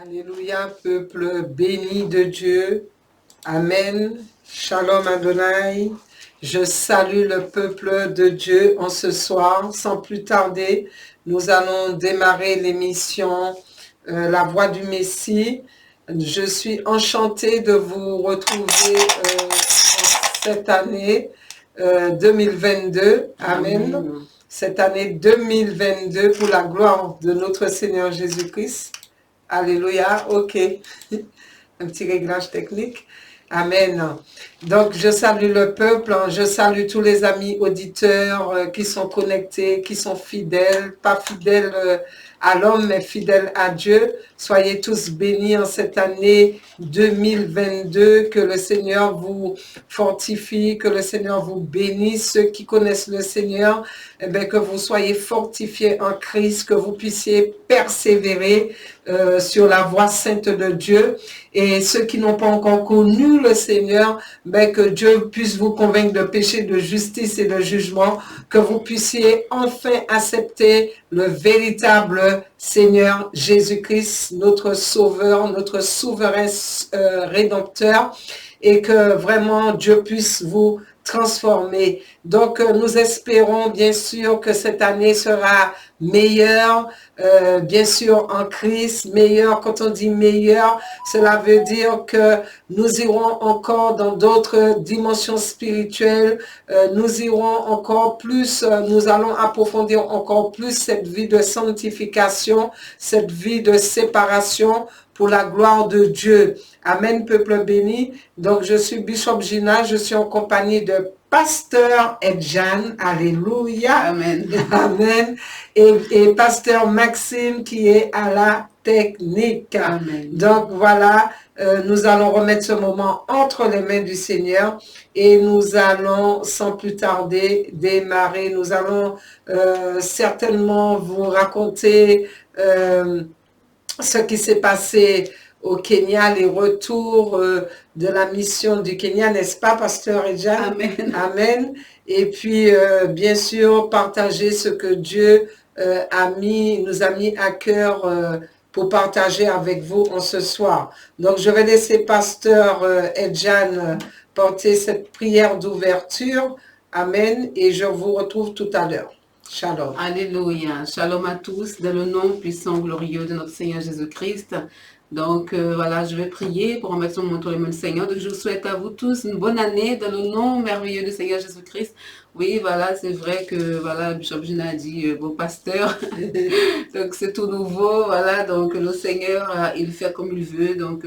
Alléluia, peuple béni de Dieu. Amen. Shalom Adonai. Je salue le peuple de Dieu en ce soir. Sans plus tarder, nous allons démarrer l'émission La Voix du Messie. Je suis enchantée de vous retrouver cette année 2022. Amen. Amen. Cette année 2022 pour la gloire de notre Seigneur Jésus-Christ. Alléluia, ok. Un petit réglage technique. Amen. Donc, je salue le peuple, je salue tous les amis auditeurs qui sont connectés, qui sont fidèles, pas fidèles à l'homme, mais fidèles à Dieu. Soyez tous bénis en cette année 2022, que le Seigneur vous fortifie, que le Seigneur vous bénisse. Ceux qui connaissent le Seigneur, eh bien, que vous soyez fortifiés en Christ, que vous puissiez persévérer sur la voie sainte de Dieu. Et ceux qui n'ont pas encore connu le Seigneur, ben, que Dieu puisse vous convaincre de péché, de justice et de jugement, que vous puissiez enfin accepter le véritable Seigneur Jésus-Christ, notre Sauveur, notre souverain Rédempteur, et que vraiment Dieu puisse vous transformer. Donc, nous espérons bien sûr que cette année sera meilleure, bien sûr en Christ, meilleure. Quand on dit meilleure, cela veut dire que nous irons encore dans d'autres dimensions spirituelles, nous irons encore plus, nous allons approfondir encore plus cette vie de sanctification, cette vie de séparation pour la gloire de Dieu. Amen, peuple béni. Donc, je suis Bishop Gina, je suis en compagnie de Pasteur Edjan, alléluia, amen, amen, et Pasteur Maxime qui est à la technique. Amen. Donc, voilà, nous allons remettre ce moment entre les mains du Seigneur et nous allons, sans plus tarder, démarrer. Nous allons certainement vous raconter ce qui s'est passé au Kenya, les retours de la mission du Kenya, n'est-ce pas, Pasteur Edjan? Amen. Amen. Et puis, bien sûr, partager ce que Dieu nous a mis à cœur pour partager avec vous en ce soir. Donc, je vais laisser Pasteur Edjan porter cette prière d'ouverture. Amen. Et je vous retrouve tout à l'heure. Shalom. Alléluia. Shalom à tous, dans le nom puissant, glorieux de notre Seigneur Jésus-Christ. Donc, voilà, je vais prier pour remettre mon entre les mains du Seigneur. Donc, je vous souhaite à vous tous une bonne année dans le nom merveilleux du Seigneur Jésus-Christ. Oui, voilà, c'est vrai que, voilà, Bishop Gina a dit, vos pasteurs. Donc, c'est tout nouveau, voilà. Donc, le Seigneur, il fait comme il veut. Donc,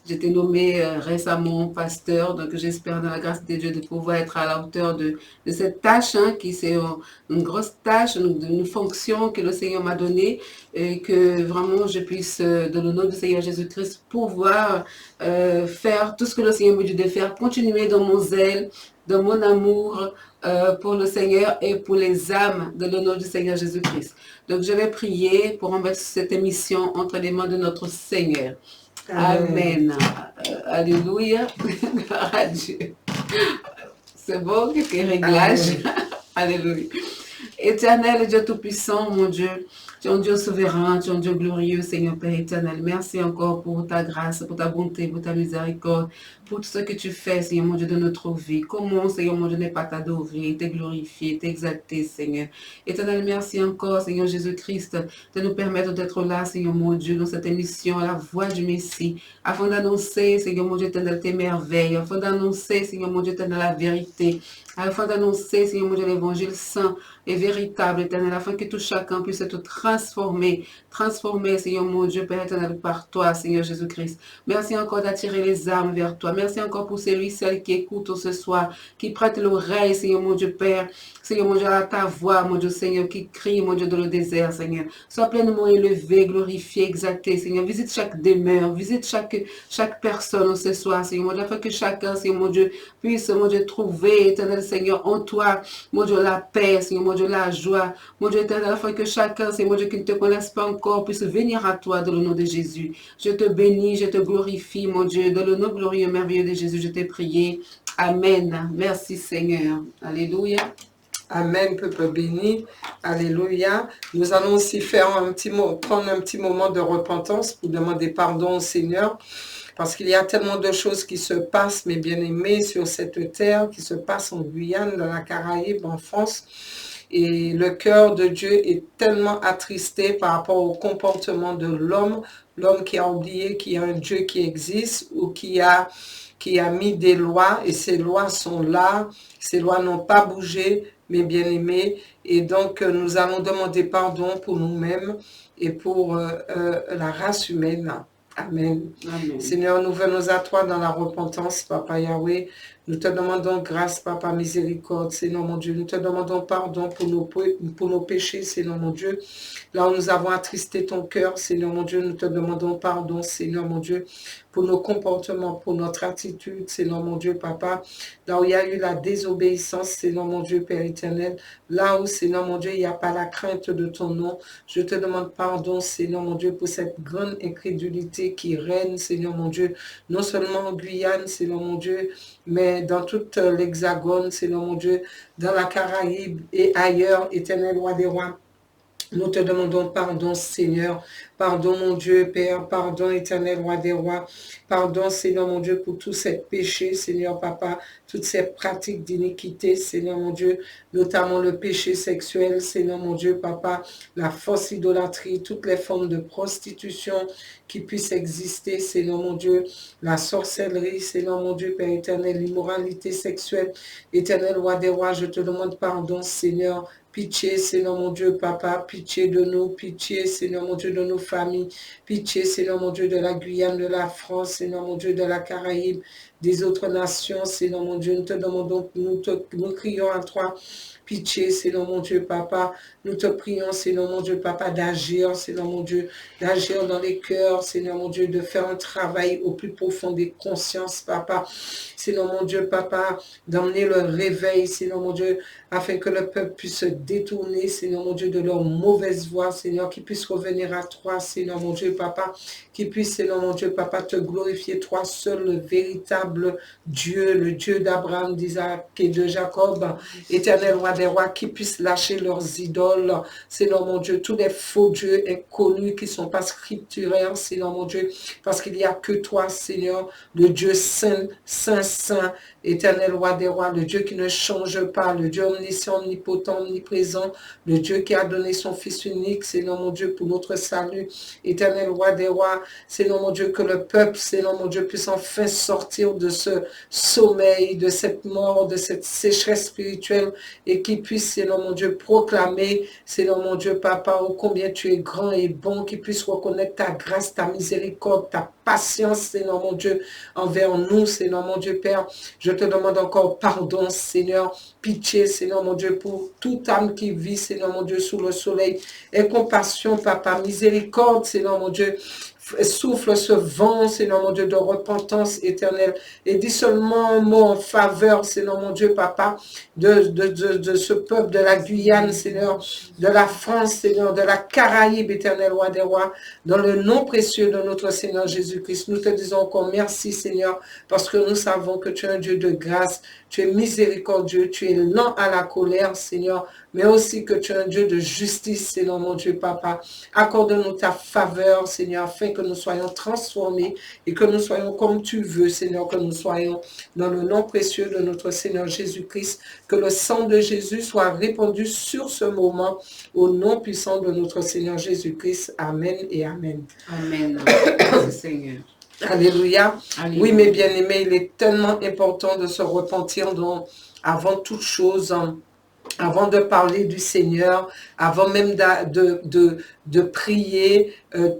j'ai été nommé récemment pasteur. Donc, j'espère dans la grâce de Dieu de pouvoir être à la hauteur de cette tâche, hein, qui c'est une grosse tâche, une fonction que le Seigneur m'a donnée. Et que vraiment je puisse, dans le nom du Seigneur Jésus-Christ, pouvoir faire tout ce que le Seigneur me dit de faire, continuer dans mon zèle, dans mon amour pour le Seigneur et pour les âmes, dans le nom du Seigneur Jésus-Christ. Donc je vais prier pour remettre cette émission entre les mains de notre Seigneur. Amen. Alléluia. Gloire à Dieu. C'est bon, quelques réglages. Alléluia. Éternel Dieu Tout-Puissant, mon Dieu, tu es un Dieu souverain, tu es un Dieu glorieux, Seigneur Père éternel. Merci encore pour ta grâce, pour ta bonté, pour ta miséricorde, pour tout ce que tu fais, Seigneur mon Dieu, de notre vie. Comment, Seigneur mon Dieu, n'est pas t'adorer, te glorifier, t'exalter, Seigneur. Éternel, merci encore, Seigneur Jésus-Christ, de nous permettre d'être là, Seigneur mon Dieu, dans cette émission, à la voix du Messie, afin d'annoncer, Seigneur mon Dieu, éternel, tes merveilles, afin d'annoncer, Seigneur mon Dieu, éternel, la vérité, afin d'annoncer, Seigneur mon Dieu, l'évangile saint et véritable, éternel, afin que tout chacun puisse être transformé, Seigneur mon Dieu, Père éternel, par toi, Seigneur Jésus-Christ. Merci encore d'attirer les âmes vers toi. Merci encore pour celui, celle qui écoute ce soir, qui prête l'oreille, Seigneur mon Dieu, Père, Seigneur mon Dieu, à ta voix, mon Dieu, Seigneur, qui crie, mon Dieu, dans le désert, Seigneur. Sois pleinement élevé, glorifié, exalté, Seigneur. Visite chaque demeure, visite chaque personne ce soir, Seigneur mon Dieu, afin que chacun, Seigneur mon Dieu, puisse, mon Dieu, trouver, éternel Seigneur, en toi, mon Dieu, la paix, Seigneur mon Dieu, la joie, mon Dieu éternel, afin que chacun, Seigneur mon Dieu, qui ne te connaisse pas encore, puisse venir à toi dans le nom de Jésus. Je te bénis, je te glorifie, mon Dieu, dans le nom glorieux et merveilleux de Jésus, je t'ai prié. Amen. Merci Seigneur. Alléluia. Amen, peuple béni. Alléluia. Nous allons aussi faire prendre un petit moment de repentance pour demander pardon au Seigneur. Parce qu'il y a tellement de choses qui se passent, mes bien-aimés, sur cette terre, qui se passent en Guyane, dans la Caraïbe, en France. Et le cœur de Dieu est tellement attristé par rapport au comportement de l'homme qui a oublié qu'il y a un Dieu qui existe ou qui a mis des lois, et ces lois sont là, ces lois n'ont pas bougé, mes bien-aimés, et donc nous allons demander pardon pour nous-mêmes et pour la race humaine. Amen. Amen. Seigneur, nous venons à toi dans la repentance, Papa Yahweh. Nous te demandons grâce, Papa, miséricorde, Seigneur mon Dieu. Nous te demandons pardon pour nos péchés, Seigneur mon Dieu. Là où nous avons attristé ton cœur, Seigneur mon Dieu, nous te demandons pardon, Seigneur mon Dieu, pour nos comportements, pour notre attitude, Seigneur mon Dieu, Papa. Là où il y a eu la désobéissance, Seigneur mon Dieu, Père éternel. Là où, Seigneur mon Dieu, il n'y a pas la crainte de ton nom. Je te demande pardon, Seigneur mon Dieu, pour cette grande incrédulité qui règne, Seigneur mon Dieu, non seulement en Guyane, Seigneur mon Dieu, mais dans toute l'Hexagone, Seigneur mon Dieu, dans la Caraïbe et ailleurs, éternel roi des rois. Nous te demandons pardon, Seigneur. Pardon, mon Dieu, Père. Pardon, éternel roi des rois. Pardon, Seigneur, mon Dieu, pour tous ces péchés, Seigneur, Papa. Toutes ces pratiques d'iniquité, Seigneur, mon Dieu. Notamment le péché sexuel, Seigneur, mon Dieu, Papa. La fausse idolâtrie, toutes les formes de prostitution qui puissent exister, Seigneur, mon Dieu. La sorcellerie, Seigneur, mon Dieu, Père éternel. L'immoralité sexuelle, éternel roi des rois. Je te demande pardon, Seigneur. Pitié, Seigneur mon Dieu, Papa, pitié de nous, pitié, Seigneur mon Dieu, de nos familles, pitié, Seigneur mon Dieu, de la Guyane, de la France, Seigneur mon Dieu, de la Caraïbe, des autres nations, Seigneur mon Dieu, nous te demandons, nous crions à toi, pitié, Seigneur mon Dieu, Papa, nous te prions, Seigneur mon Dieu, Papa, d'agir, Seigneur mon Dieu, d'agir dans les cœurs, Seigneur mon Dieu, de faire un travail au plus profond des consciences, Papa, Seigneur mon Dieu, Papa, d'emmener le réveil, Seigneur mon Dieu, afin que le peuple puisse se détourner, Seigneur mon Dieu, de leur mauvaise voie, Seigneur, qu'ils puissent revenir à toi, Seigneur mon Dieu, Papa, qu'ils puissent, Seigneur mon Dieu, Papa, te glorifier, toi seul, le véritable Dieu, le Dieu d'Abraham, d'Isaac et de Jacob, éternel roi des rois, qu'ils puissent lâcher leurs idoles, Seigneur mon Dieu, tous les faux dieux inconnus qui ne sont pas scripturaires, Seigneur mon Dieu, parce qu'il n'y a que toi, Seigneur, le Dieu saint, saint, saint, éternel roi des rois, le Dieu qui ne change pas, le Dieu omniscient, omnipotent, omniprésent, le Dieu qui a donné son Fils unique, Seigneur mon Dieu, pour notre salut, éternel roi des rois, Seigneur mon Dieu, que le peuple, Seigneur mon Dieu, puisse enfin sortir de ce sommeil, de cette mort, de cette sécheresse spirituelle, et qu'il puisse, Seigneur mon Dieu, proclamer, Seigneur mon Dieu, Papa, ô combien tu es grand et bon, qu'il puisse reconnaître ta grâce, ta miséricorde, ta patience, Seigneur mon Dieu, envers nous, Seigneur mon Dieu, Père. Je te demande encore pardon, Seigneur, pitié, Seigneur mon Dieu, pour toute âme qui vit, Seigneur mon Dieu, sous le soleil. Et compassion, Papa, miséricorde, Seigneur mon Dieu. Souffle ce vent, Seigneur mon Dieu, de repentance éternelle. Et dis seulement un mot en faveur, Seigneur mon Dieu, Papa, de ce peuple de la Guyane, Seigneur, de la France, Seigneur, de la Caraïbe, éternel roi des rois, dans le nom précieux de notre Seigneur Jésus-Christ. Nous te disons encore merci, Seigneur, parce que nous savons que tu es un Dieu de grâce, tu es miséricordieux, tu es lent à la colère, Seigneur, mais aussi que tu es un Dieu de justice, Seigneur mon Dieu, Papa. Accorde-nous ta faveur, Seigneur, afin que nous soyons transformés et que nous soyons comme tu veux, Seigneur, que nous soyons dans le nom précieux de notre Seigneur Jésus-Christ. Que le sang de Jésus soit répandu sur ce moment au nom puissant de notre Seigneur Jésus-Christ. Amen et Amen. Amen. Merci, Seigneur. Alléluia. Alléluia. Oui, mes bien-aimés, il est tellement important de se repentir avant toute chose, avant de parler du Seigneur, avant même de prier,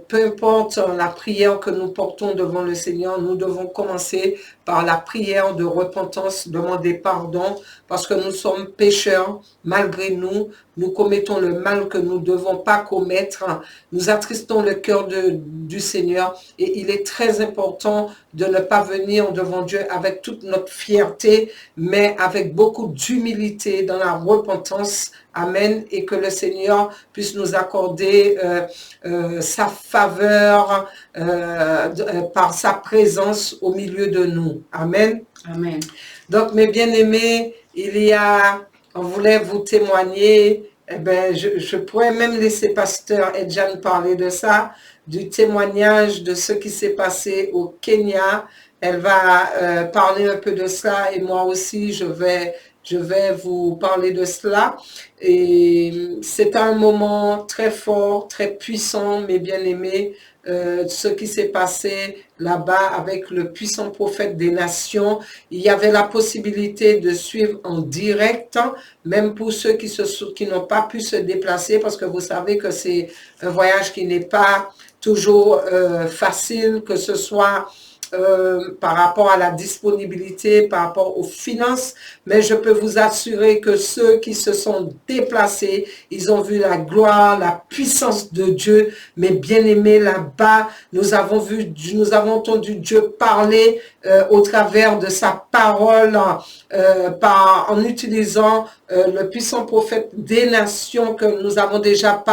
peu importe la prière que nous portons devant le Seigneur, nous devons commencer par la prière de repentance, demander pardon, parce que nous sommes pécheurs, malgré nous, nous commettons le mal que nous ne devons pas commettre, nous attristons le cœur du Seigneur, et il est très important de ne pas venir devant Dieu avec toute notre fierté, mais avec beaucoup d'humilité dans la repentance. Amen. Et que le Seigneur puisse nous accorder sa faveur par sa présence au milieu de nous. Amen. Amen. Donc, mes bien-aimés, il y a on voulait vous témoigner. Eh ben, je pourrais même laisser Pasteur Edjan parler de ça, du témoignage de ce qui s'est passé au Kenya. Elle va parler un peu de cela et moi aussi, je vais vous parler de cela. Et c'est un moment très fort, très puissant, mes bien-aimés, ce qui s'est passé là-bas avec le puissant prophète des nations. Il y avait la possibilité de suivre en direct, même pour ceux qui n'ont pas pu se déplacer, parce que vous savez que c'est un voyage qui n'est pas toujours facile, que ce soit par rapport à la disponibilité, par rapport aux finances, mais je peux vous assurer que ceux qui se sont déplacés, ils ont vu la gloire, la puissance de Dieu. Mes bien-aimés, là-bas, nous avons entendu Dieu parler au travers de sa parole, en utilisant le puissant prophète des nations que nous avons déjà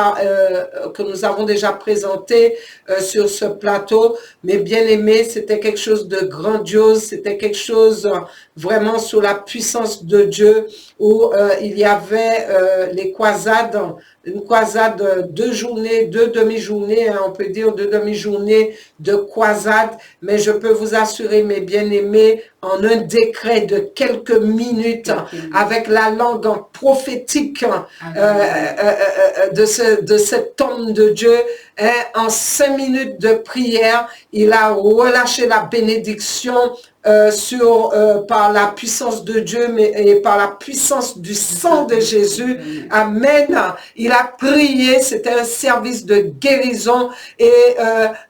présenté sur ce plateau. Mes bien-aimés, c'était quelque chose de grandiose, c'était quelque chose vraiment sous la puissance de Dieu, où il y avait les croisades, une croisade, 2 journées, 2 demi-journées, on peut dire 2 demi-journées de croisade, mais je peux vous assurer, mes bien-aimés, en un décret de quelques minutes, avec la langue prophétique de cet homme de Dieu, en 5 minutes de prière, il a relâché la bénédiction par la puissance de Dieu, et par la puissance du sang de Jésus. Amen. Il a prié, c'était un service de guérison, et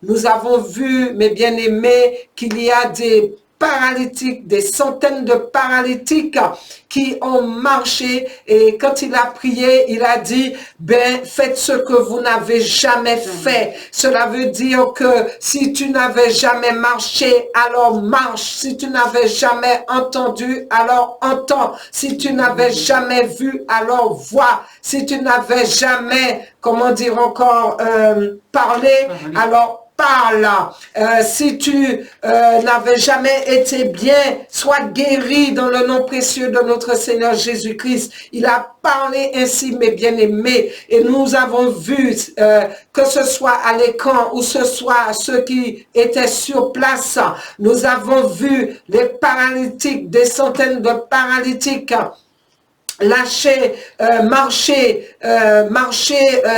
nous avons vu, mes bien-aimés, qu'il y a des paralytiques, des centaines de paralytiques qui ont marché, et quand il a prié, il a dit, faites ce que vous n'avez jamais fait. Cela veut dire que si tu n'avais jamais marché, alors marche. Si tu n'avais jamais entendu, alors entends. Si tu n'avais jamais vu, alors vois. Si tu n'avais jamais, comment dire encore, parlé, alors parle. Si tu n'avais jamais été bien, sois guéri dans le nom précieux de notre Seigneur Jésus-Christ. Il a parlé ainsi, mes bien-aimés, et nous avons vu que ce soit à l'écran ou ce soit ceux qui étaient sur place, nous avons vu les paralytiques, des centaines de paralytiques lâcher, marcher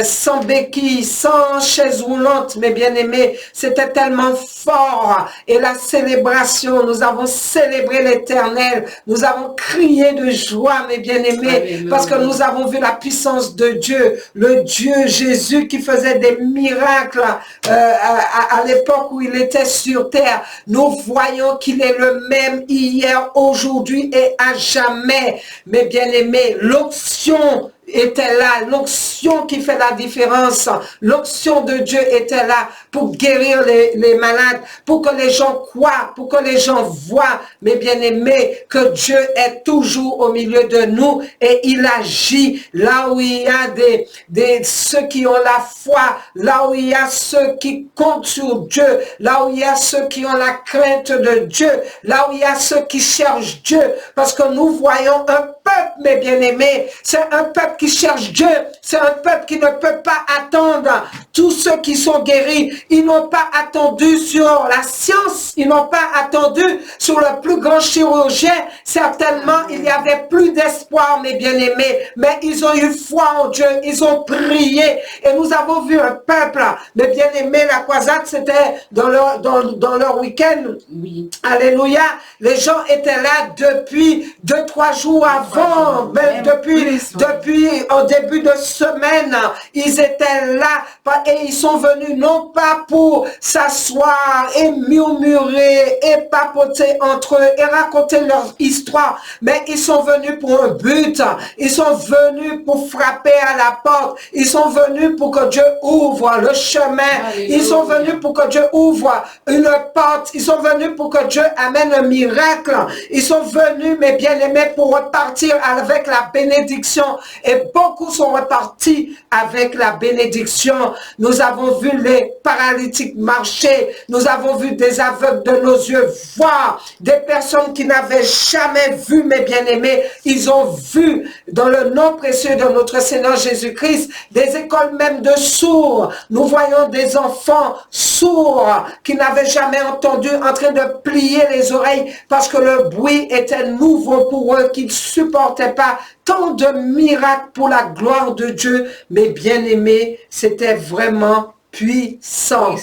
sans béquille, sans chaise roulante, mes bien-aimés. C'était tellement fort. Et la célébration, nous avons célébré l'Éternel. Nous avons crié de joie, mes bien-aimés, parce que nous avons vu la puissance de Dieu, le Dieu Jésus qui faisait des miracles à l'époque où il était sur terre. Nous voyons qu'il est le même hier, aujourd'hui et à jamais, mes bien-aimés. L'onction était là, l'onction qui fait la différence, l'onction de Dieu était là pour guérir les malades, pour que les gens croient, pour que les gens voient, mes bien-aimés, que Dieu est toujours au milieu de nous, et il agit là où il y a ceux qui ont la foi, là où il y a ceux qui comptent sur Dieu, là où il y a ceux qui ont la crainte de Dieu, là où il y a ceux qui cherchent Dieu, parce que nous voyons un peuple, mes bien-aimés, c'est un peuple qui cherche Dieu, c'est un peuple qui ne peut pas attendre. Tous ceux qui sont guéris, ils n'ont pas attendu sur la science, ils n'ont pas attendu sur le plus grand chirurgien. Certainement, il y avait plus d'espoir, mes bien-aimés, mais ils ont eu foi en Dieu, ils ont prié, et nous avons vu un peuple, mes bien-aimés, la croisade, c'était dans leur week-end. Oui. Alléluia. Les gens étaient là depuis 2-3 jours avant, même depuis en début de semaine, ils étaient là, et ils sont venus non pas pour s'asseoir et murmurer et papoter entre eux et raconter leur histoire, mais ils sont venus pour un but, ils sont venus pour frapper à la porte, ils sont venus pour que Dieu ouvre le chemin, ils sont venus pour que Dieu ouvre une porte, ils sont venus pour que Dieu amène un miracle, ils sont venus, mes bien-aimés, pour repartir avec la bénédiction, et beaucoup sont repartis avec la bénédiction. Nous avons vu les paralytiques marcher, nous avons vu des aveugles de nos yeux voir, des personnes qui n'avaient jamais vu, mes bien-aimés, ils qu'ils ont vu dans le nom précieux de notre Seigneur Jésus-Christ, des écoles même de sourds. Nous voyons des enfants sourds qui n'avaient jamais entendu en train de plier les oreilles parce que le bruit était nouveau pour eux, qu'ils ne supportaient pas. Tant de miracles pour la gloire de Dieu, mais bien aimés, c'était vraiment puissant,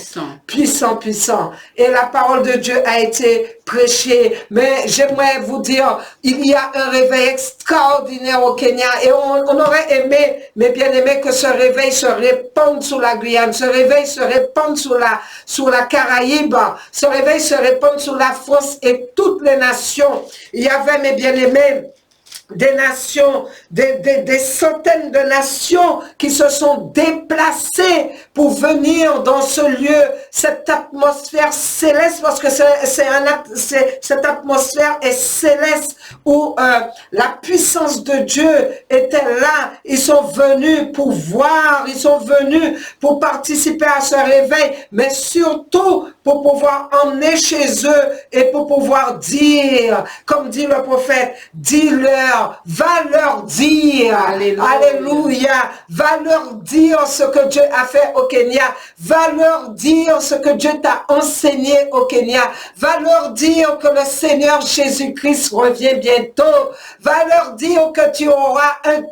puissant. Et la parole de Dieu a été prêchée. Mais j'aimerais vous dire, il y a un réveil extraordinaire au Kenya et on aurait aimé, mais bien aimé, que ce réveil se répande sur la Guyane, ce réveil se répande sur la Caraïbe, ce réveil se répande sur la France et toutes les nations. Il y avait, mes bien-aimés, des nations, des centaines de nations qui se sont déplacées pour venir dans ce lieu, cette atmosphère céleste, parce que cette atmosphère est céleste où la puissance de Dieu était là. Ils sont venus pour voir, ils sont venus pour participer à ce réveil, mais surtout pour pouvoir emmener chez eux et pour pouvoir dire, comme dit le prophète, dis-leur, va leur dire, alléluia, va leur dire ce que Dieu a fait au Kenya, va leur dire ce que Dieu t'a enseigné au Kenya, va leur dire que le Seigneur Jésus-Christ revient bientôt, va leur dire que tu auras un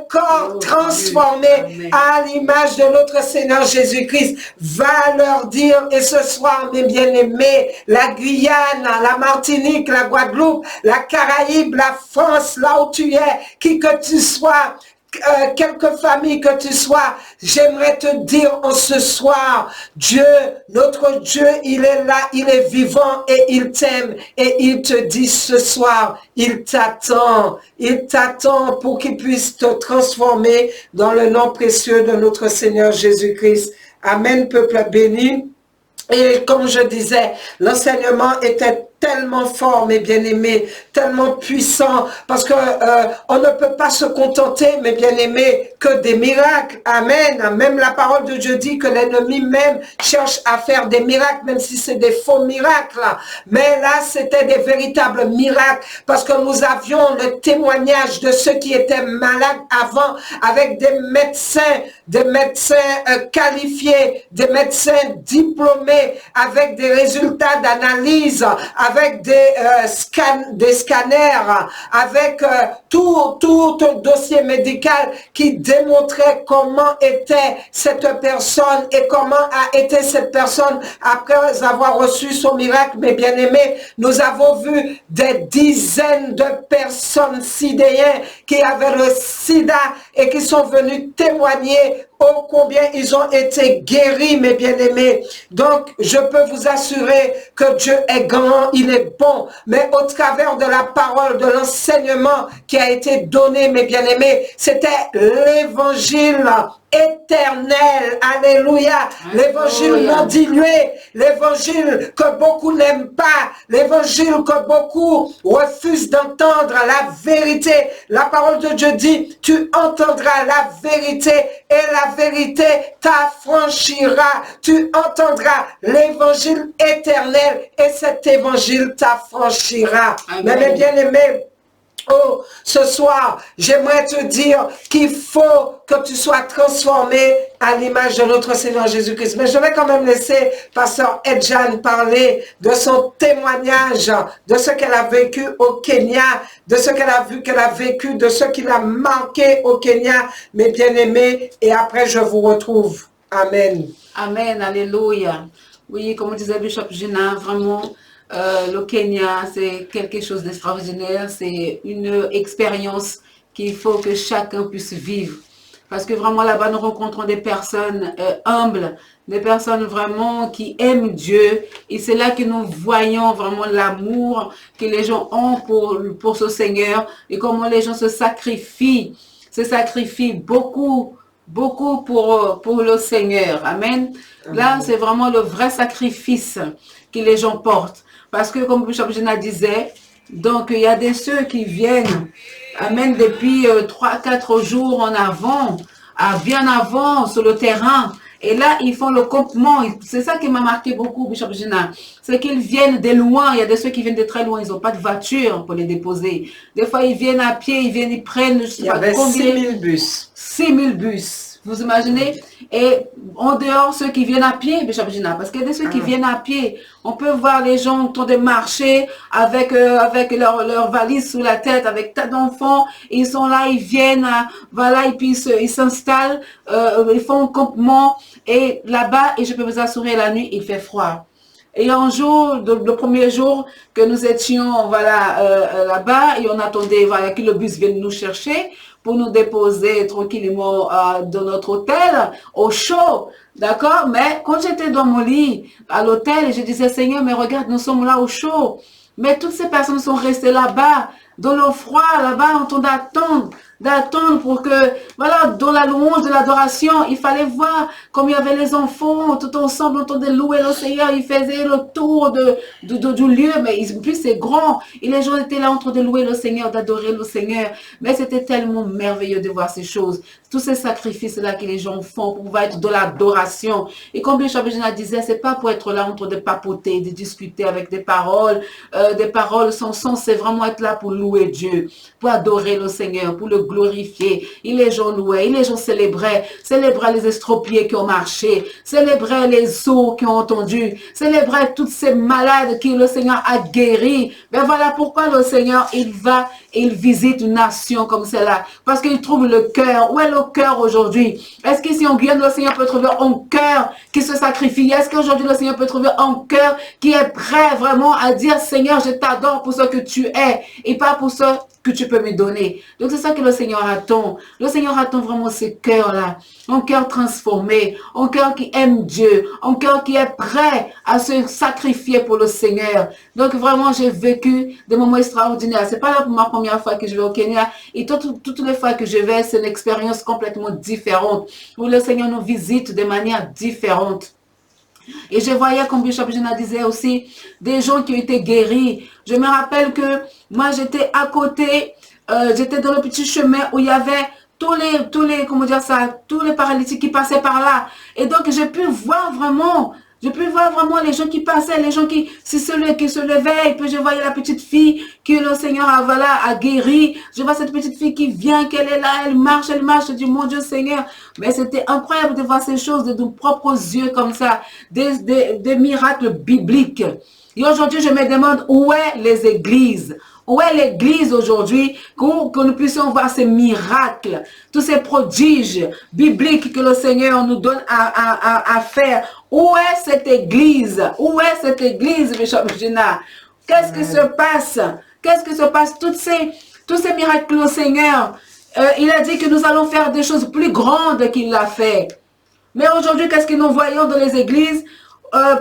corps transformé à l'image de notre Seigneur Jésus-Christ, va leur dire, et ce soir, mes bien-aimés, la Guyane, la Martinique, la Guadeloupe, la Caraïbe, la France, là où tu es, qui que tu sois, quelque famille que tu sois, j'aimerais te dire en ce soir, Dieu, notre Dieu, il est là, il est vivant et il t'aime et il te dit ce soir, il t'attend pour qu'il puisse te transformer dans le nom précieux de notre Seigneur Jésus-Christ. Amen, peuple béni. Et comme je disais, l'enseignement était tellement fort, mes bien-aimés, tellement puissant, parce que on ne peut pas se contenter, mes bien-aimés, que des miracles. Amen. Même la parole de Dieu dit que l'ennemi même cherche à faire des miracles, même si c'est des faux miracles. Mais là, c'était des véritables miracles, parce que nous avions le témoignage de ceux qui étaient malades avant, avec des médecins qualifiés, des médecins diplômés, avec des résultats d'analyse, avec des scanners, avec tout dossier médical qui démontrait comment était cette personne et comment a été cette personne après avoir reçu son miracle. Mes bien-aimés, nous avons vu des dizaines de personnes sidéennes qui avaient le sida et qui sont venus témoigner ô combien ils ont été guéris, mes bien-aimés. Donc, je peux vous assurer que Dieu est grand, il est bon. Mais au travers de la parole, de l'enseignement qui a été donné, mes bien-aimés, c'était l'évangile éternel, alléluia, l'évangile non dilué, l'évangile que beaucoup n'aiment pas, l'évangile que beaucoup refusent d'entendre, la vérité. La parole de Dieu dit, tu entendras la vérité et la vérité t'affranchira. Tu entendras l'évangile éternel et cet évangile t'affranchira. Mais mes bien-aimés, oh, ce soir, j'aimerais te dire qu'il faut que tu sois transformé à l'image de notre Seigneur Jésus-Christ. Mais je vais quand même laisser Pasteur Edjan parler de son témoignage, de ce qu'elle a vécu au Kenya, de ce qu'elle a vu, qu'elle a vécu, de ce qui l'a marqué au Kenya, mes bien-aimés. Et après, je vous retrouve. Amen. Amen, alléluia. Oui, comme disait Bishop Gina, vraiment, le Kenya, c'est quelque chose d'extraordinaire. C'est une expérience qu'il faut que chacun puisse vivre. Parce que vraiment là-bas, nous rencontrons des personnes humbles, des personnes vraiment qui aiment Dieu. Et c'est là que nous voyons vraiment l'amour que les gens ont pour ce Seigneur et comment les gens se sacrifient beaucoup pour le Seigneur. Amen. Là, c'est vraiment le vrai sacrifice que les gens portent. Parce que, comme Bishop Gina disait, donc il y a ceux qui viennent, amen, depuis 3-4 jours en avant, bien avant sur le terrain, Et là, ils font le campement. C'est ça qui m'a marqué beaucoup, Bishop Gina. C'est qu'ils viennent de loin. Il y a de ceux qui viennent de très loin. Ils n'ont pas de voiture pour les déposer. Des fois, ils viennent à pied, ils prennent, je sais Il y pas avait combien. 6000 bus. 6000 bus. Vous imaginez? Et en dehors, ceux qui viennent à pied, Bishop Gina, parce qu'il y a des ceux qui viennent à pied. On peut voir les gens en train de marcher avec leur valise sous la tête, avec tas d'enfants. Ils sont là, ils viennent, voilà, et puis ils s'installent, ils font un campement. Et là-bas, et je peux vous assurer, la nuit, il fait froid. Et un jour, le premier jour que nous étions voilà, là-bas, et on attendait voilà, que le bus vienne nous chercher pour nous déposer tranquillement dans notre hôtel, au chaud, d'accord? Mais quand j'étais dans mon lit à l'hôtel, je disais, Seigneur, mais regarde, nous sommes là au chaud. Mais toutes ces personnes sont restées là-bas, dans le froid, là-bas, en train d'attendre pour que, voilà, dans la louange de l'adoration, il fallait voir comme il y avait les enfants, tout ensemble, en train de louer le Seigneur, ils faisaient le tour du lieu, mais en plus c'est grand, et les gens étaient là en train de louer le Seigneur, d'adorer le Seigneur, mais c'était tellement merveilleux de voir ces choses, tous ces sacrifices-là que les gens font pour pouvoir être dans l'adoration, et comme Bishop Gina disait, c'est pas pour être là en train de papoter, de discuter avec des paroles sans sens, c'est vraiment être là pour louer Dieu, pour adorer le Seigneur, pour le glorifier. Et les gens louaient, et les gens célébraient les estropiés qui ont marché, célébraient les sourds qui ont entendu, célébraient toutes ces malades que le Seigneur a guéris. Mais voilà pourquoi le Seigneur, il visite une nation comme celle-là, parce qu'il trouve le cœur. Où est le cœur aujourd'hui? Est-ce qu'ici en Guyane, le Seigneur peut trouver un cœur qui se sacrifie? Est-ce qu'aujourd'hui, le Seigneur peut trouver un cœur qui est prêt vraiment à dire, Seigneur, je t'adore pour ce que tu es, et pas pour ce que tu peux me donner. Donc c'est ça que le Seigneur attend. Le Seigneur attend vraiment ce cœur-là. Un cœur transformé, un cœur qui aime Dieu, un cœur qui est prêt à se sacrifier pour le Seigneur. Donc vraiment, j'ai vécu des moments extraordinaires. C'est pas ma première fois que je vais au Kenya. Et toutes les fois que je vais, c'est une expérience complètement différente, où le Seigneur nous visite de manière différente. Et je voyais, comme Bishop Gina disait aussi, des gens qui ont été guéris. Je me rappelle que moi, j'étais à côté, j'étais dans le petit chemin où il y avait comment dire ça, tous les paralytiques qui passaient par là. Et donc, j'ai pu voir vraiment les gens qui passaient, les gens qui se levaient, et puis je voyais la petite fille que le Seigneur a guéri. Je vois cette petite fille qui vient, qu'elle est là, elle marche, je dis, mon Dieu Seigneur. Mais c'était incroyable de voir ces choses de nos propres yeux comme ça, des miracles bibliques. Et aujourd'hui, je me demande où est les églises. Où est l'église aujourd'hui que nous puissions voir ces miracles, tous ces prodiges bibliques que le Seigneur nous donne à faire. Où est cette église? Où est cette église, Bishop Gina? Qu'est-ce qui se passe? Qu'est-ce qui se passe? Tous ces miracles que le Seigneur, il a dit que nous allons faire des choses plus grandes qu'il l'a fait. Mais aujourd'hui, qu'est-ce que nous voyons dans les églises?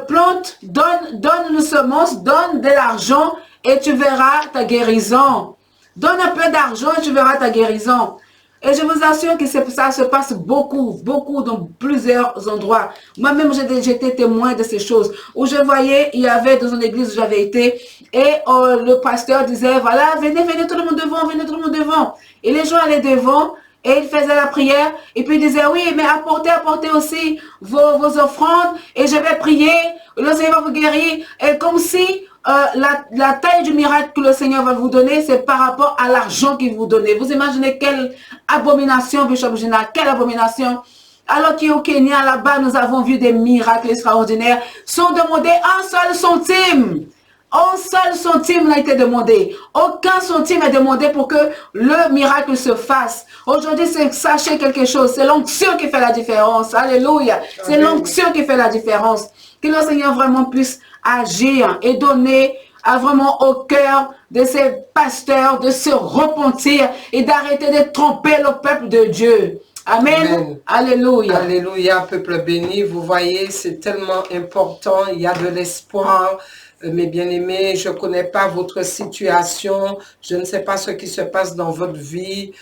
Plante, donne une semence, donne de l'argent et tu verras ta guérison. Donne un peu d'argent et tu verras ta guérison. Et je vous assure que ça se passe beaucoup dans plusieurs endroits. Moi-même, j'étais témoin de ces choses. Où je voyais, il y avait dans une église où j'avais été, et le pasteur disait, voilà, venez tout le monde devant, venez tout le monde devant. Et les gens allaient devant, et il faisait la prière, et puis il disait, oui, mais apportez aussi vos offrandes, et je vais prier, le Seigneur va vous guérir. Et comme si la taille du miracle que le Seigneur va vous donner, c'est par rapport à l'argent qu'il vous donne. Vous imaginez quelle abomination, Bishop Gina, quelle abomination. Alors qu'au Kenya, là-bas, nous avons vu des miracles extraordinaires, sans demander un seul centime. Un seul centime n'a été demandé. Aucun centime est demandé pour que le miracle se fasse. Aujourd'hui, sachez quelque chose. C'est l'onction qui fait la différence. Alléluia. C'est l'onction qui fait la différence. Que le Seigneur vraiment puisse agir et donner vraiment au cœur de ces pasteurs de se repentir et d'arrêter de tromper le peuple de Dieu. Amen. Amen. Alléluia. Alléluia, peuple béni. Vous voyez, c'est tellement important. Il y a de l'espoir. Mes bien-aimés, je ne connais pas votre situation, je ne sais pas ce qui se passe dans votre vie,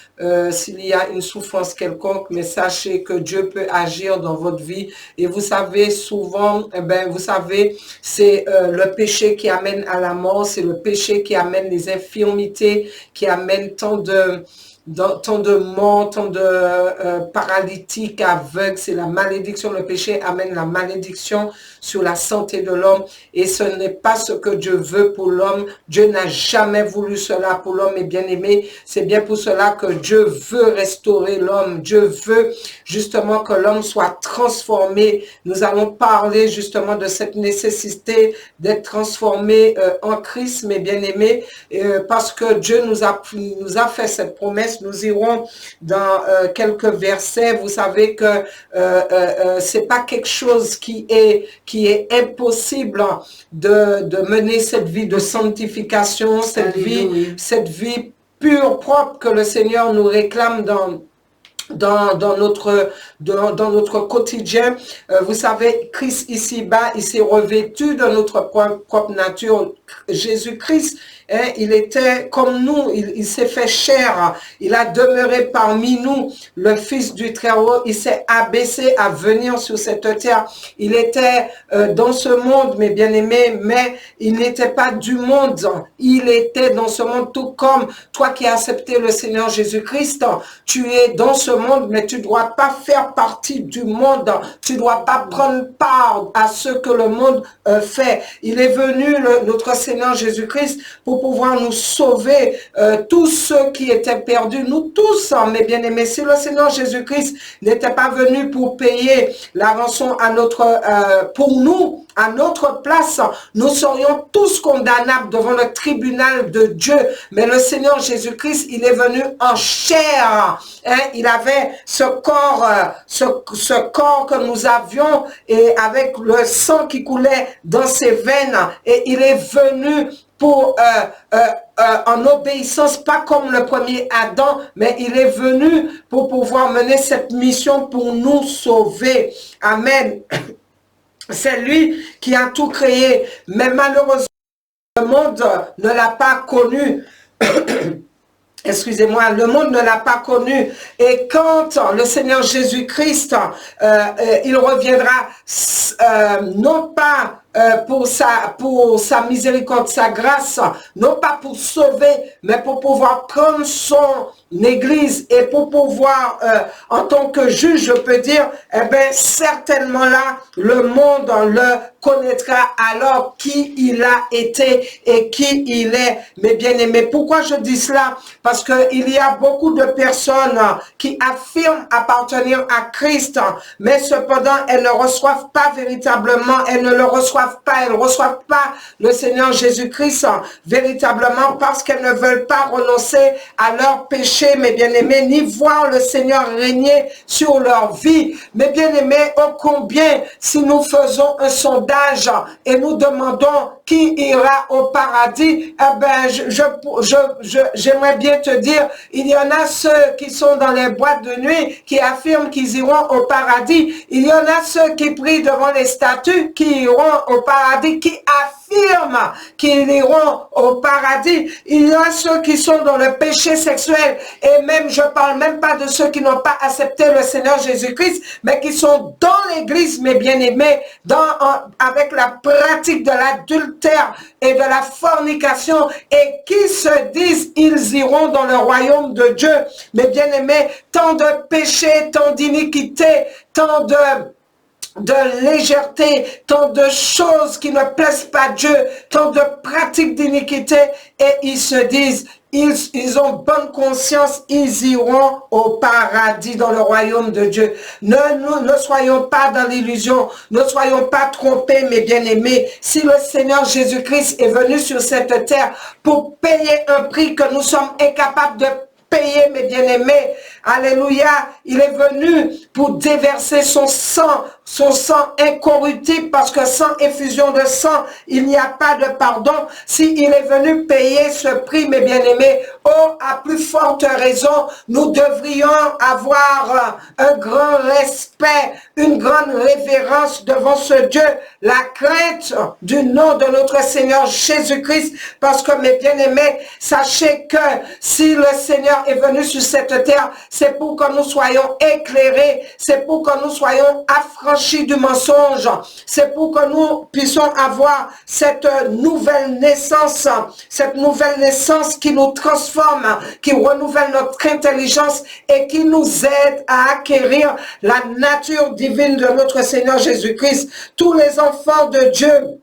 s'il y a une souffrance quelconque, mais sachez que Dieu peut agir dans votre vie. Et vous savez, souvent, vous savez, c'est le péché qui amène à la mort, c'est le péché qui amène les infirmités, qui amène tant tant de morts, tant de paralytiques, aveugles. C'est la malédiction. Le péché amène la malédiction sur la santé de l'homme. Et ce n'est pas ce que Dieu veut pour l'homme. Dieu n'a jamais voulu cela pour l'homme, et bien aimé. C'est bien pour cela que Dieu veut restaurer l'homme. Dieu veut justement que l'homme soit transformé. Nous allons parler justement de cette nécessité d'être transformé en Christ, mes bien-aimés, parce que Dieu nous a fait cette promesse. Nous irons dans quelques versets. Vous savez que c'est pas quelque chose qui est impossible de mener cette vie de sanctification, cette vie pure, propre que le Seigneur nous réclame dans notre quotidien. Vous savez, Christ ici-bas, il s'est revêtu de notre propre nature. Jésus-Christ, il était comme nous, il s'est fait chair, il a demeuré parmi nous, le Fils du Très-Haut, il s'est abaissé à venir sur cette terre. Il était dans ce monde, mes bien-aimés, mais il n'était pas du monde. Il était dans ce monde, tout comme toi qui as accepté le Seigneur Jésus-Christ. Tu es dans ce monde, mais tu ne dois pas faire partie du monde. Tu ne dois pas prendre part à ce que le monde fait. Il est venu, notre Seigneur Jésus-Christ, pour pouvoir nous sauver, tous ceux qui étaient perdus, nous tous, mes bien-aimés. Si le Seigneur Jésus-Christ n'était pas venu pour payer la rançon pour nous, à notre place, nous serions tous condamnables devant le tribunal de Dieu. Mais le Seigneur Jésus-Christ, il est venu en chair. Il avait ce corps que nous avions, et avec le sang qui coulait dans ses veines. Et il est venu pour en obéissance, pas comme le premier Adam, mais il est venu pour pouvoir mener cette mission pour nous sauver. Amen. C'est lui qui a tout créé, mais malheureusement, le monde ne l'a pas connu. Excusez-moi, le monde ne l'a pas connu. Et quand le Seigneur Jésus-Christ, il reviendra, non pas pour sa miséricorde, sa grâce, non pas pour sauver, mais pour pouvoir prendre son Église, et pour pouvoir, en tant que juge, je peux dire, eh bien, certainement là, le monde le connaîtra alors qui il a été et qui il est, mes bien-aimés. Pourquoi je dis cela? Parce qu'il y a beaucoup de personnes qui affirment appartenir à Christ, mais cependant, elles ne reçoivent pas véritablement, elles ne le reçoivent pas, elles ne reçoivent pas le Seigneur Jésus-Christ véritablement, parce qu'elles ne veulent pas renoncer à leur péché, mes bien-aimés, ni voir le Seigneur régner sur leur vie. Mes bien-aimés, ô combien, si nous faisons un sondage et nous demandons qui ira au paradis, eh ben, j'aimerais bien te dire, il y en a ceux qui sont dans les boîtes de nuit, qui affirment qu'ils iront au paradis. Il y en a ceux qui prient devant les statues, qui iront au paradis, qui affirment qu'ils iront au paradis. Il y a ceux qui sont dans le péché sexuel, et même, je parle même pas de ceux qui n'ont pas accepté le Seigneur Jésus-Christ, mais qui sont dans l'église, mes bien-aimés, avec la pratique de l'adultère et de la fornication, et qui se disent ils iront dans le royaume de Dieu. Mes bien-aimés, tant de péchés, tant d'iniquités, tant de légèreté, tant de choses qui ne plaisent pas à Dieu, tant de pratiques d'iniquité, et ils se disent, ils ont bonne conscience, ils iront au paradis, dans le royaume de Dieu. Ne soyons pas dans l'illusion, ne soyons pas trompés, mes bien-aimés. Si le Seigneur Jésus-Christ est venu sur cette terre pour payer un prix que nous sommes incapables de payer, mes bien-aimés, alléluia, il est venu pour déverser son sang incorruptible, parce que sans effusion de sang, il n'y a pas de pardon. S'il est venu payer ce prix, mes bien-aimés, à plus forte raison, nous devrions avoir un grand respect, une grande révérence devant ce Dieu, la crainte du nom de notre Seigneur Jésus-Christ, parce que, mes bien-aimés, sachez que si le Seigneur est venu sur cette terre, c'est pour que nous soyons éclairés, c'est pour que nous soyons affranchis du mensonge, c'est pour que nous puissions avoir cette nouvelle naissance qui nous transforme, qui renouvelle notre intelligence et qui nous aide à acquérir la nature divine de notre Seigneur Jésus-Christ. Tous les enfants de Dieu,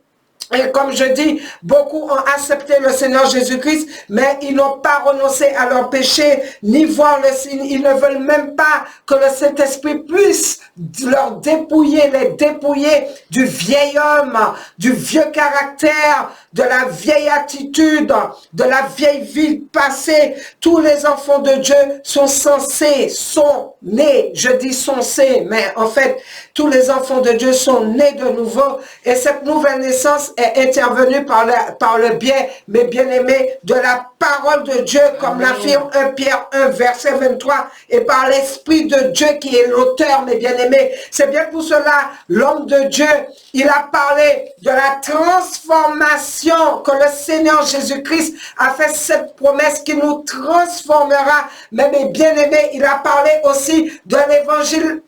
et comme je dis, beaucoup ont accepté le Seigneur Jésus-Christ, mais ils n'ont pas renoncé à leur péché, ni voir le signe. Ils ne veulent même pas que le Saint-Esprit puisse leur dépouiller, les dépouiller du vieil homme, du vieux caractère, de la vieille attitude, de la vieille vie passée. Tous les enfants de Dieu sont nés, je dis censés, mais en fait, tous les enfants de Dieu sont nés de nouveau, et cette nouvelle naissance est intervenue par le biais, mes bien-aimés, de la parole de Dieu, comme l'affirme 1 Pierre 1, verset 23, et par l'Esprit de Dieu qui est l'auteur, mes bien-aimés. C'est bien pour cela, l'homme de Dieu, il a parlé de la transformation, que le Seigneur Jésus-Christ a fait cette promesse qui nous transformera. Mais mes bien-aimés, il a parlé aussi de l'évangile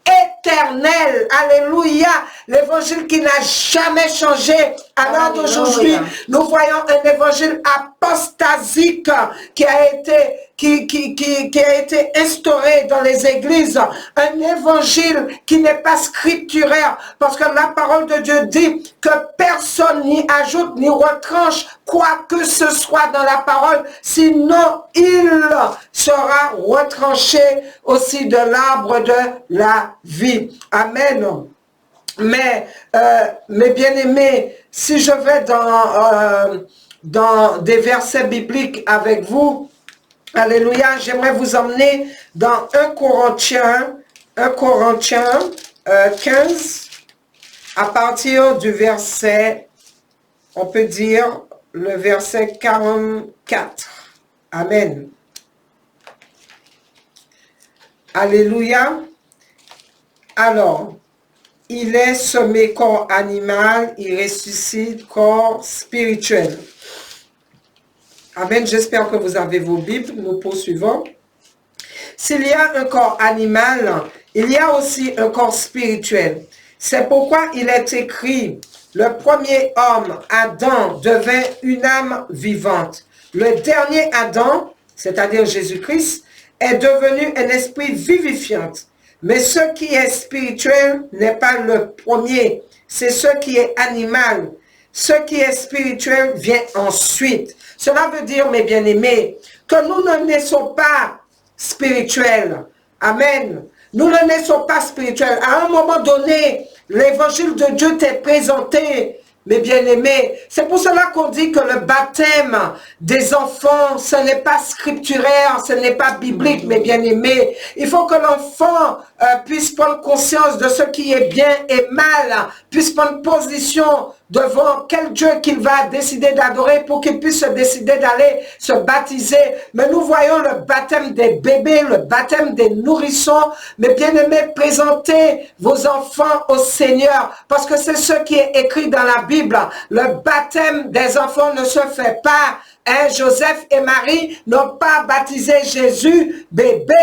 éternel. Alléluia. L'évangile qui n'a jamais changé. À l'heure d'aujourd'hui, nous voyons un évangile apostasique qui a été instauré dans les églises. Un évangile qui n'est pas scripturaire. Parce que la parole de Dieu dit que personne n'y ajoute ni retranche quoi que ce soit dans la parole. Sinon, il sera retranché aussi de l'arbre de la vie. Amen. Mais, mes bien-aimés, si je vais dans des versets bibliques avec vous, alléluia, j'aimerais vous emmener dans 1 Corinthiens 15, à partir du verset, on peut dire, le verset 44. Amen. Alléluia. Alors, il est semé corps animal, il ressuscite corps spirituel. Amen. J'espère que vous avez vos Bibles. Nous poursuivons. S'il y a un corps animal, il y a aussi un corps spirituel. C'est pourquoi il est écrit, le premier homme, Adam, devint une âme vivante. Le dernier Adam, c'est-à-dire Jésus-Christ, est devenu un esprit vivifiant. Mais ce qui est spirituel n'est pas le premier, c'est ce qui est animal. Ce qui est spirituel vient ensuite. Cela veut dire, mes bien-aimés, que nous ne naissons pas spirituels. Amen. Nous ne naissons pas spirituels. À un moment donné, l'évangile de Dieu t'est présenté, mes bien-aimés. C'est pour cela qu'on dit que le baptême des enfants, ce n'est pas scripturaire, ce n'est pas biblique, mes bien-aimés. Il faut que l'enfant puisse prendre conscience de ce qui est bien et mal, puisse prendre position devant quel Dieu qu'il va décider d'adorer pour qu'il puisse se décider d'aller se baptiser. Mais nous voyons le baptême des bébés, le baptême des nourrissons. Mais bien-aimés, présentez vos enfants au Seigneur, parce que c'est ce qui est écrit dans la Bible. Le baptême des enfants ne se fait pas. Joseph et Marie n'ont pas baptisé Jésus, bébé.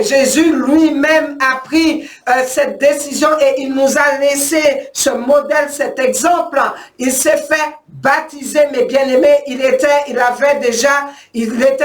Jésus lui-même a pris cette décision et il nous a laissé ce modèle, cet exemple. Il s'est fait baptiser, mes bien-aimés. Il était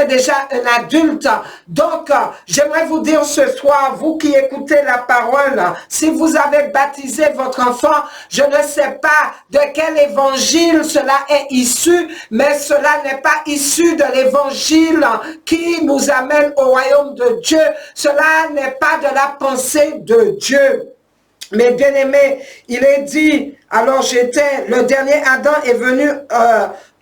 déjà un adulte. Donc, j'aimerais vous dire ce soir, vous qui écoutez la parole, si vous avez baptisé votre enfant, je ne sais pas de quel évangile cela est issu, mais cela n'est pas issu de l'évangile qui nous amène au royaume de Dieu. Cela n'est pas de la pensée de Dieu. Mais bien aimé, il est dit, alors le dernier Adam est venu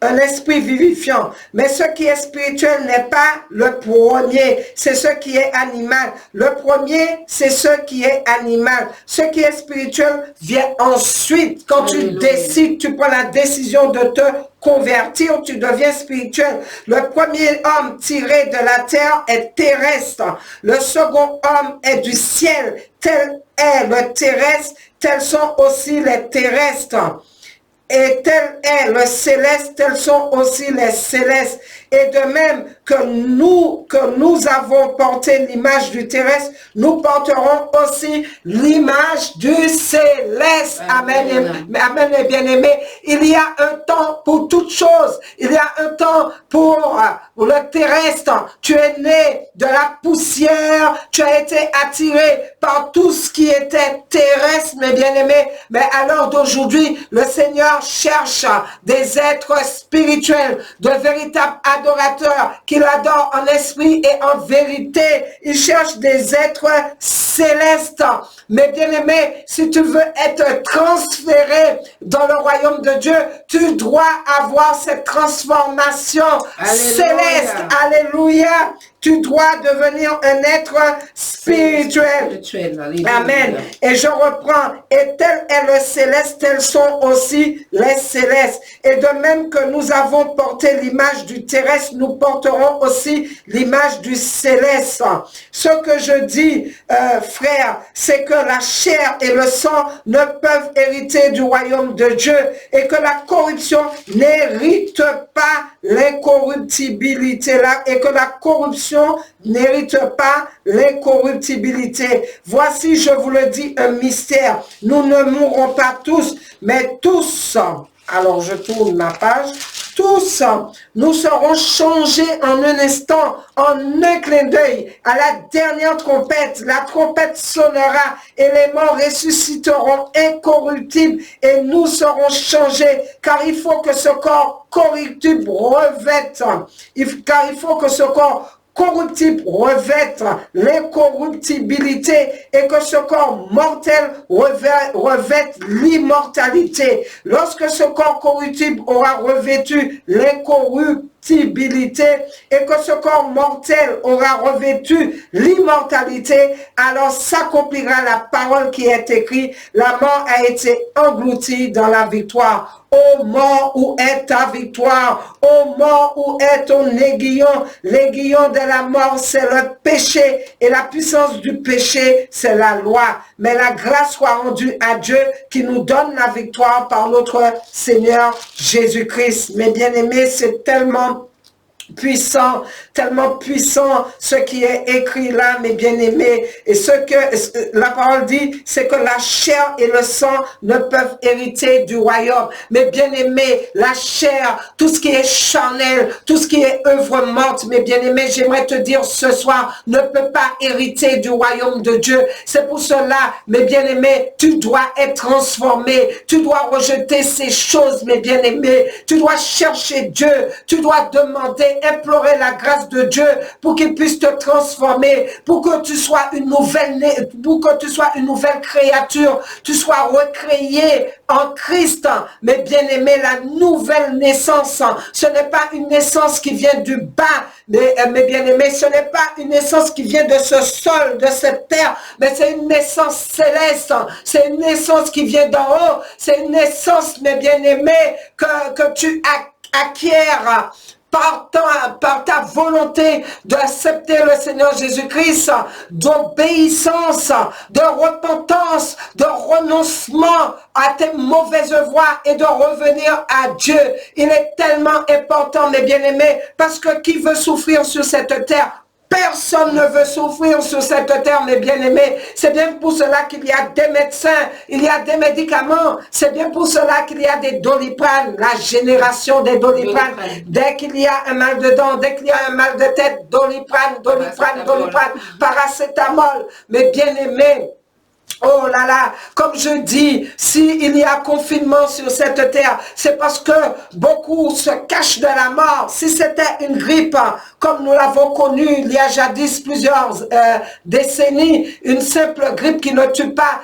un esprit vivifiant. Mais ce qui est spirituel n'est pas le premier, c'est ce qui est animal. Le premier, c'est ce qui est animal. Ce qui est spirituel vient ensuite. Quand tu décides, tu prends la décision de te convertir, tu deviens spirituel. Le premier homme tiré de la terre est terrestre. Le second homme est du ciel. Tel est le terrestre, tels sont aussi les terrestres. Et tel est le céleste, tels sont aussi les célestes. Et de même que nous avons porté l'image du terrestre, nous porterons aussi l'image du céleste. Amen. Amen, mes bien-aimés. Il y a un temps pour toutes choses. Il y a un temps pour le terrestre. Tu es né de la poussière. Tu as été attiré par tout ce qui était terrestre, mes bien-aimés. Mais à l'heure d'aujourd'hui, le Seigneur cherche des êtres spirituels, de véritables adorateurs qui l'adorent en esprit et en vérité. Il cherche des êtres célestes. Mais bien-aimé, si tu veux être transféré dans le royaume de Dieu, tu dois avoir cette transformation céleste. Alléluia. Tu dois devenir un être spirituel. Amen. Et je reprends. Et tel est le céleste, tels sont aussi les célestes. Et de même que nous avons porté l'image du terrestre, nous porterons aussi l'image du céleste. Ce que je dis, frère, c'est que la chair et le sang ne peuvent hériter du royaume de Dieu et que la corruption n'hérite pas l'incorruptibilité et que la corruption n'hérite pas l'incorruptibilité. Voici, je vous le dis, un mystère. Nous ne mourrons pas tous, mais tous, alors je tourne ma page, tous, nous serons changés en un instant, en un clin d'œil, à la dernière trompette. La trompette sonnera et les morts ressusciteront incorruptibles et nous serons changés, car il faut que ce corps corruptible revête, car il faut que ce corps corruptible revête l'incorruptibilité et que ce corps mortel revête l'immortalité. Lorsque ce corps corruptible aura revêtu l'incorruptibilité et que ce corps mortel aura revêtu l'immortalité, alors s'accomplira la parole qui est écrite: la mort a été engloutie dans la victoire. Ô mort, où est ta victoire? Ô mort, où est ton aiguillon? L'aiguillon de la mort, c'est le péché, et la puissance du péché, c'est la loi. Mais la grâce soit rendue à Dieu qui nous donne la victoire par notre Seigneur Jésus-Christ. Mes bien-aimés, c'est tellement puissant ce qui est écrit là, mes bien-aimés. Et ce que la parole dit, c'est que la chair et le sang ne peuvent hériter du royaume. Mes bien-aimés, la chair, tout ce qui est charnel, tout ce qui est œuvre morte, mes bien-aimés, j'aimerais te dire ce soir, ne peut pas hériter du royaume de Dieu. C'est pour cela, mes bien-aimés, tu dois être transformé, tu dois rejeter ces choses, mes bien-aimés, tu dois chercher Dieu, tu dois demander, implorer la grâce de Dieu pour qu'il puisse te transformer, pour que tu sois une nouvelle créature, tu sois recréé en Christ. Mais bien aimé, la nouvelle naissance, ce n'est pas une naissance qui vient du bas, mais bien aimé, ce n'est pas une naissance qui vient de ce sol, de cette terre, mais c'est une naissance céleste, c'est une naissance qui vient d'en haut, c'est une naissance, mes bien aimés, que tu acquiers par ta volonté d'accepter le Seigneur Jésus-Christ, d'obéissance, de repentance, de renoncement à tes mauvaises voies et de revenir à Dieu. Il est tellement important, mes bien-aimés, parce que qui veut souffrir sur cette terre? Personne ne veut souffrir sur cette terre, mes bien-aimés. C'est bien pour cela qu'il y a des médecins, il y a des médicaments. C'est bien pour cela qu'il y a des Doliprane, la génération des Doliprane. Dès qu'il y a un mal de dents, dès qu'il y a un mal de tête, Doliprane, paracétamol. Mes bien-aimés, oh là là, comme je dis, s'il y a confinement sur cette terre, c'est parce que beaucoup se cachent de la mort. Si c'était une grippe, comme nous l'avons connu il y a jadis plusieurs décennies, une simple grippe qui ne tue pas,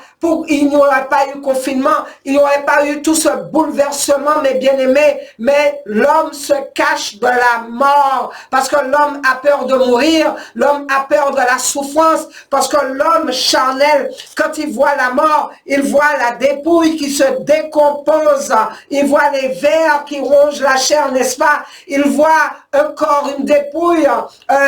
il n'y aurait pas eu confinement, il n'y aurait pas eu tout ce bouleversement, mes bien-aimés, mais l'homme se cache de la mort, parce que l'homme a peur de mourir, l'homme a peur de la souffrance, parce que l'homme charnel, quand il voit la mort, il voit la dépouille qui se décompose, il voit les vers qui rongent la chair, n'est-ce pas? Il voit un corps, une dépouille dépouille,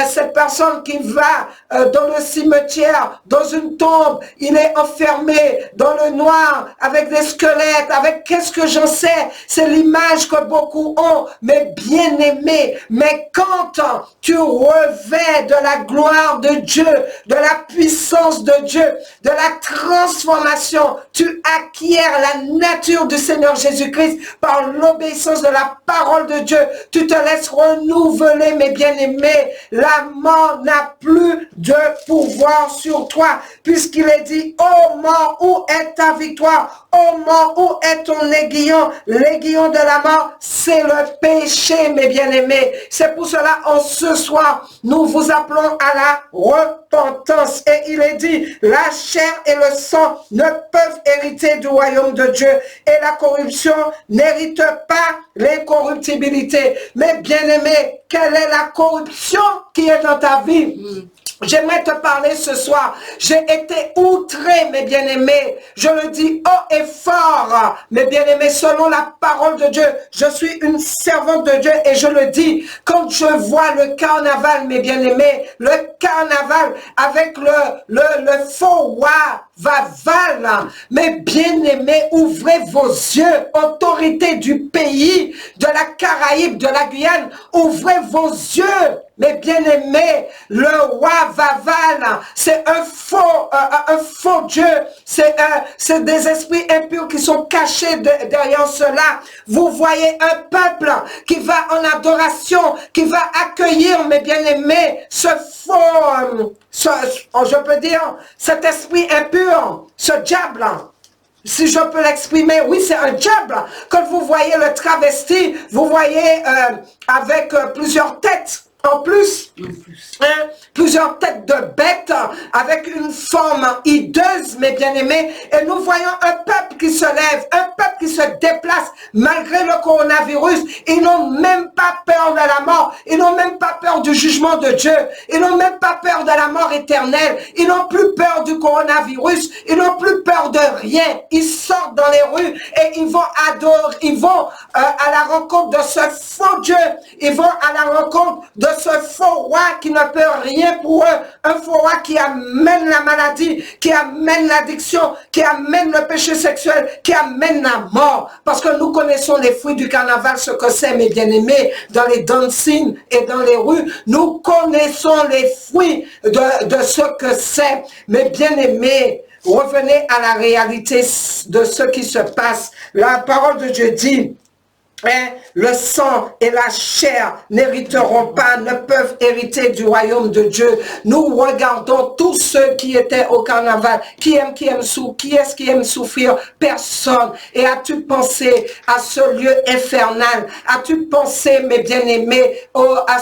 cette personne qui va dans le cimetière, dans une tombe, il est enfermé dans le noir avec des squelettes, avec qu'est-ce que j'en sais, c'est l'image que beaucoup ont, mais bien aimé. Mais quand tu revêts de la gloire de Dieu, de la puissance de Dieu, de la transformation, tu acquiers la nature du Seigneur Jésus-Christ par l'obéissance de la parole de Dieu. Tu te laisses renouveler, mes bien-aimés. La mort n'a plus de pouvoir sur toi, puisqu'il est dit, ô mort, où est ta victoire? Ô mort, où est ton aiguillon? L'aiguillon de la mort, c'est le péché, mes bien-aimés. C'est pour cela, ce soir, nous vous appelons à la repentance. Et il est dit, la chair et le sang ne peuvent hériter du royaume de Dieu. Et la corruption n'hérite pas l'incorruptibilité. Mais bien-aimés, quelle est la corruption qui est dans ta vie? J'aimerais te parler ce soir. J'ai été outré, mes bien-aimés. Je le dis haut et fort, mes bien-aimés, selon la parole de Dieu. Je suis une servante de Dieu et je le dis. Quand je vois le carnaval, mes bien-aimés, le carnaval avec le faux roi Vaval, mes bien-aimés, ouvrez vos yeux, autorité du pays, de la Caraïbe, de la Guyane, ouvrez vos yeux. Mais bien-aimés, le roi Vaval, c'est un faux Dieu. C'est des esprits impurs qui sont cachés derrière cela. Vous voyez un peuple qui va en adoration, qui va accueillir, mes bien-aimés, ce faux, je peux dire, cet esprit impur, ce diable. Si je peux l'exprimer, oui, c'est un diable. Quand vous voyez le travesti, vous voyez avec plusieurs têtes. En plus, plusieurs têtes de bêtes avec une forme hideuse, mes bien-aimés. Et nous voyons un peuple qui se lève, un peuple qui se déplace malgré le coronavirus. Ils n'ont même pas peur de la mort. Ils n'ont même pas peur du jugement de Dieu. Ils n'ont même pas peur de la mort éternelle. Ils n'ont plus peur du coronavirus. Ils n'ont plus peur de rien. Ils sortent dans les rues et ils vont adorer. Ils vont à la rencontre de ce faux Dieu. Ils vont à la rencontre de ce faux roi qui ne peut rien pour eux, un faux roi qui amène la maladie, qui amène l'addiction, qui amène le péché sexuel, qui amène la mort. Parce que nous connaissons les fruits du carnaval, ce que c'est, mes bien-aimés, dans les dancing et dans les rues, nous connaissons les fruits de ce que c'est, mes bien-aimés. Revenez à la réalité de ce qui se passe. La parole de Dieu dit, le sang et la chair n'hériteront pas, ne peuvent hériter du royaume de Dieu. Nous regardons tous ceux qui étaient au carnaval. Qui est-ce qui aime souffrir? Personne. Et as-tu pensé à ce lieu infernal? As-tu pensé, mes bien-aimés, à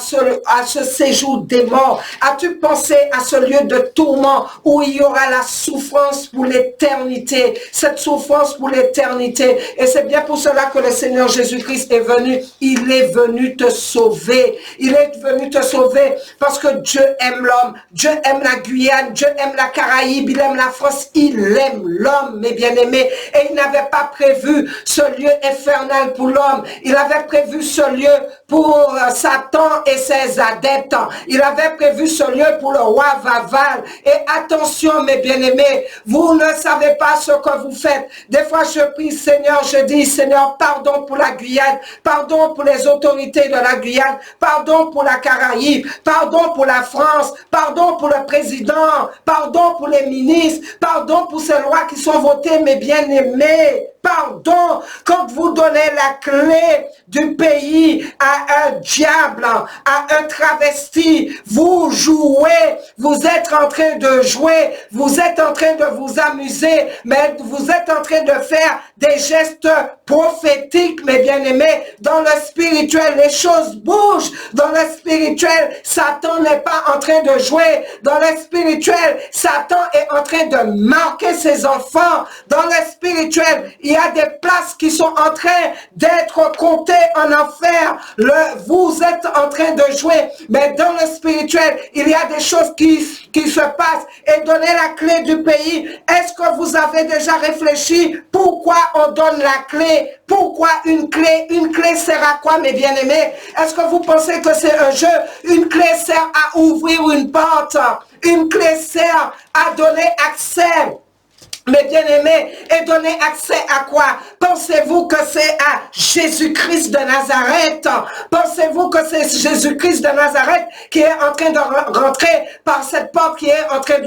ce séjour des morts? As-tu pensé à ce lieu de tourment où il y aura la souffrance pour l'éternité? Cette souffrance pour l'éternité. Et c'est bien pour cela que le Seigneur Jésus-Christ est venu, il est venu te sauver. Il est venu te sauver parce que Dieu aime l'homme. Dieu aime la Guyane, Dieu aime la Caraïbe, il aime la France, il aime l'homme, mes bien-aimés. Et il n'avait pas prévu ce lieu infernal pour l'homme. Il avait prévu ce lieu pour Satan et ses adeptes. Il avait prévu ce lieu pour le roi Vaval. Et attention, mes bien-aimés, vous ne savez pas ce que vous faites. Des fois, je prie, Seigneur, je dis, Seigneur, pardon pour la Guyane. Pardon pour les autorités de la Guyane, pardon pour la Caraïbe, pardon pour la France, pardon pour le président, pardon pour les ministres, pardon pour ces lois qui sont votées, mes bien-aimés. Pardon, quand vous donnez la clé du pays à un diable, à un travesti, vous jouez, vous êtes en train de jouer, vous êtes en train de vous amuser, mais vous êtes en train de faire des gestes prophétiques, mes bien-aimés. Dans le spirituel, les choses bougent. Dans le spirituel, Satan n'est pas en train de jouer. Dans le spirituel, Satan est en train de marquer ses enfants. Dans le spirituel, il y a des places qui sont en train d'être comptées en enfer. Vous êtes en train de jouer, mais dans le spirituel, il y a des choses qui se passent. Et donner la clé du pays, est-ce que vous avez déjà réfléchi pourquoi on donne la clé? Pourquoi une clé? Une clé sert à quoi, mes bien-aimés? Est-ce que vous pensez que c'est un jeu? Une clé sert à ouvrir une porte. Une clé sert à donner accès. Mes bien-aimés, et donner accès à quoi? Pensez-vous que c'est à Jésus-Christ de Nazareth? Pensez-vous que c'est Jésus-Christ de Nazareth qui est en train de rentrer par cette porte qui est en train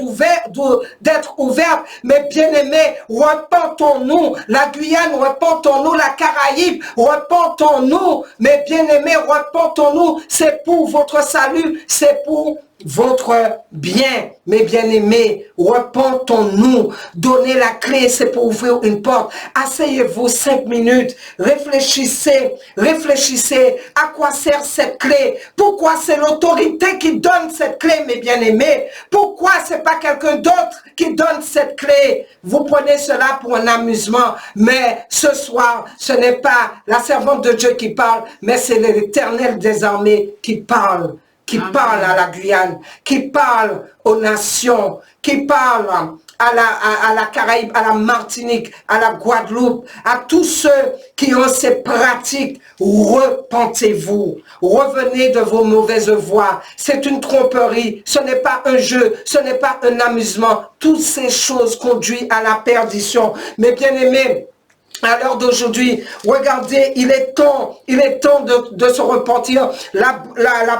d'être ouverte? Mes bien-aimés, repentons-nous. La Guyane, repentons-nous. La Caraïbe, repentons-nous. Mes bien-aimés, repentons-nous. C'est pour votre salut, c'est pour votre bien, mes bien-aimés, repentons-nous. Donnez la clé, c'est pour ouvrir une porte. Asseyez-vous 5 minutes, réfléchissez à quoi sert cette clé. Pourquoi c'est l'autorité qui donne cette clé, mes bien-aimés? Pourquoi c'est pas quelqu'un d'autre qui donne cette clé? Vous prenez cela pour un amusement, mais ce soir, ce n'est pas la servante de Dieu qui parle, mais c'est l'Éternel des armées qui parle. Qui parle à la Guyane, qui parle aux nations, qui parle à la Caraïbe, à la Martinique, à la Guadeloupe, à tous ceux qui ont ces pratiques. Repentez-vous, revenez de vos mauvaises voies. C'est une tromperie, ce n'est pas un jeu, ce n'est pas un amusement. Toutes ces choses conduisent à la perdition. Mais bien aimés, à l'heure d'aujourd'hui, regardez, il est temps de se repentir. La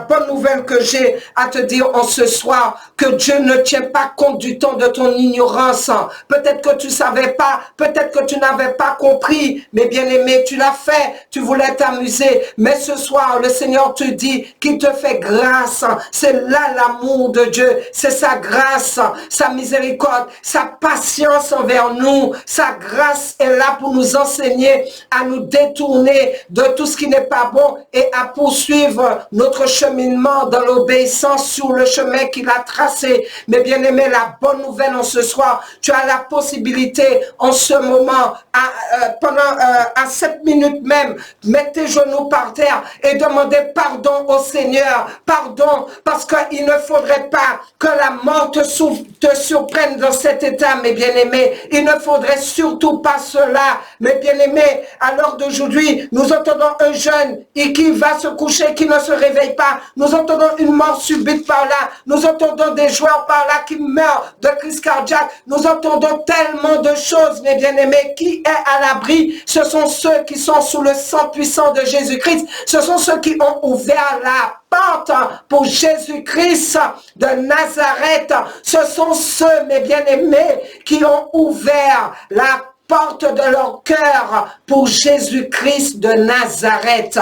bonne nouvelle que j'ai à te dire en ce soir, que Dieu ne tient pas compte du temps de ton ignorance. Peut-être que tu savais pas, peut-être que tu n'avais pas compris, mais bien aimé, tu l'as fait, tu voulais t'amuser. Mais ce soir, le Seigneur te dit qu'il te fait grâce. C'est là l'amour de Dieu, c'est sa grâce, sa miséricorde, sa patience envers nous. Sa grâce est là pour nous enseigner à nous détourner de tout ce qui n'est pas bon et à poursuivre notre cheminement dans l'obéissance sur le chemin qu'il a tracé. Mais bien aimé, la bonne nouvelle en ce soir, tu as la possibilité en ce moment, à 7 minutes même, mettre tes genoux par terre et demander pardon au Seigneur. Pardon, parce qu'il ne faudrait pas que la mort te surprenne dans cet état, mes bien-aimés. Il ne faudrait surtout pas cela. Mes bien-aimés, à l'heure d'aujourd'hui, nous entendons un jeune qui va se coucher, qui ne se réveille pas. Nous entendons une mort subite par là. Nous entendons des joueurs par là qui meurent de crise cardiaque. Nous entendons tellement de choses, mes bien-aimés. Qui est à l'abri? Ce sont ceux qui sont sous le sang puissant de Jésus-Christ. Ce sont ceux qui ont ouvert la porte pour Jésus-Christ de Nazareth. Ce sont ceux, mes bien-aimés, qui ont ouvert la porte de leur cœur pour Jésus-Christ de Nazareth.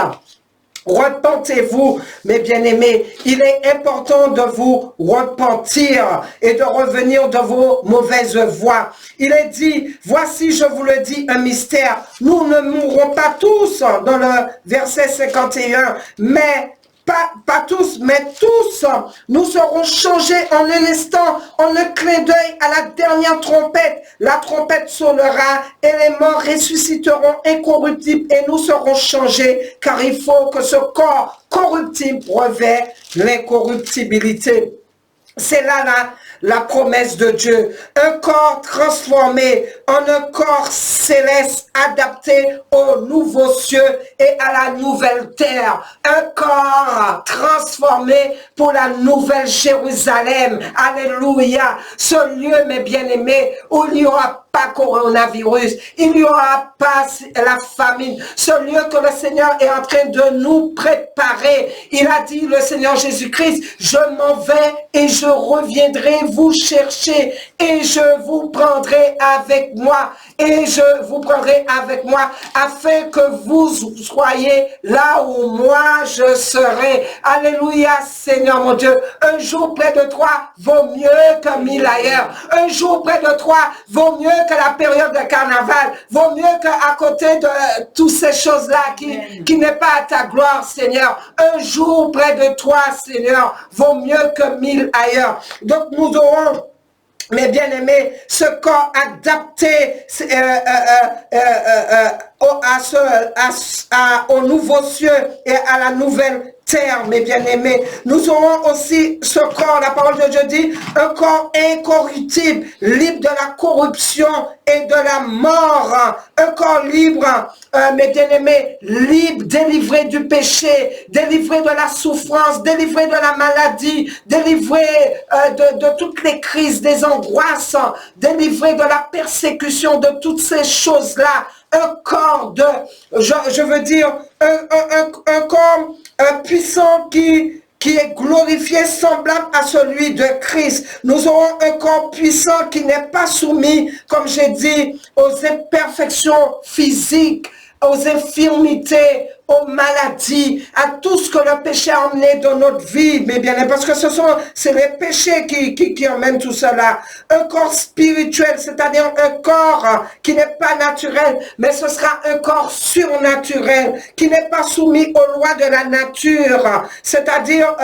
Repentez-vous, mes bien-aimés. Il est important de vous repentir et de revenir de vos mauvaises voies. Il est dit, voici, je vous le dis, un mystère. Nous ne mourrons pas tous, dans le verset 51, mais pas tous, mais tous, nous serons changés en un instant, en un clin d'œil à la dernière trompette. La trompette sonnera et les morts ressusciteront incorruptibles et nous serons changés, car il faut que ce corps corruptible revêt l'incorruptibilité. C'est là la promesse de Dieu. Un corps transformé en un corps céleste adapté aux nouveaux cieux et à la nouvelle terre. Un corps transformé pour la nouvelle Jérusalem. Alléluia. Ce lieu, mes bien-aimés, où il n'y aura pas coronavirus, il n'y aura pas la famine. Ce lieu que le Seigneur est en train de nous préparer. Il a dit, le Seigneur Jésus-Christ, je m'en vais et je reviendrai vous chercher et je vous prendrai avec moi et je vous prendrai avec moi afin que vous soyez là où moi je serai. Alléluia, Seigneur mon Dieu. Un jour près de toi vaut mieux que 1000 ailleurs. Un jour près de toi vaut mieux que la période de carnaval. Vaut mieux qu'à côté de toutes ces choses-là qui n'est pas à ta gloire, Seigneur. Un jour près de toi, Seigneur, vaut mieux que 1000 ailleurs. Donc nous aurons mes bien-aimés, ce corps adapté aux nouveaux cieux et à la nouvelle terre, mes bien-aimés. Nous aurons aussi ce corps, la parole de Dieu dit, un corps incorruptible, libre de la corruption et de la mort. Un corps libre, mes bien-aimés, libre, délivré du péché, délivré de la souffrance, délivré de la maladie, délivré de toutes les crises, des angoisses, délivré de la persécution, de toutes ces choses-là. Un corps je veux dire, un corps puissant qui est glorifié, semblable à celui de Christ. Nous aurons un corps puissant qui n'est pas soumis, comme j'ai dit, aux imperfections physiques, aux infirmités, aux maladies, à tout ce que le péché a emmené dans notre vie, mais bien, parce que c'est les péchés qui emmènent tout cela. Un corps spirituel, c'est-à-dire un corps qui n'est pas naturel, mais ce sera un corps surnaturel, qui n'est pas soumis aux lois de la nature, c'est-à-dire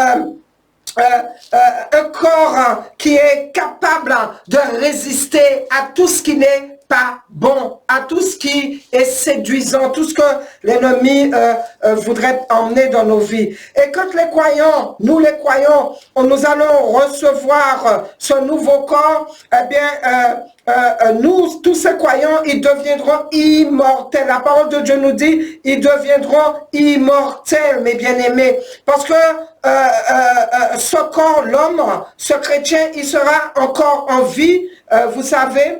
un corps qui est capable de résister à tout ce qui n'est pas bon, à tout ce qui est séduisant, tout ce que l'ennemi voudrait emmener dans nos vies. Et quand les croyants, nous les croyants, nous allons recevoir ce nouveau corps, eh bien, nous, tous ces croyants, ils deviendront immortels. La parole de Dieu nous dit, ils deviendront immortels, mes bien-aimés. Parce que ce corps, l'homme, ce chrétien, il sera encore en vie, vous savez.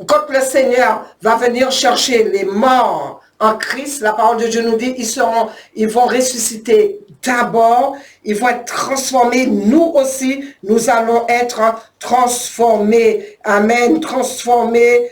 Quand le Seigneur va venir chercher les morts en Christ, la parole de Dieu nous dit, ils vont ressusciter d'abord, ils vont être transformés. Nous aussi, nous allons être transformés. Amen. Transformés.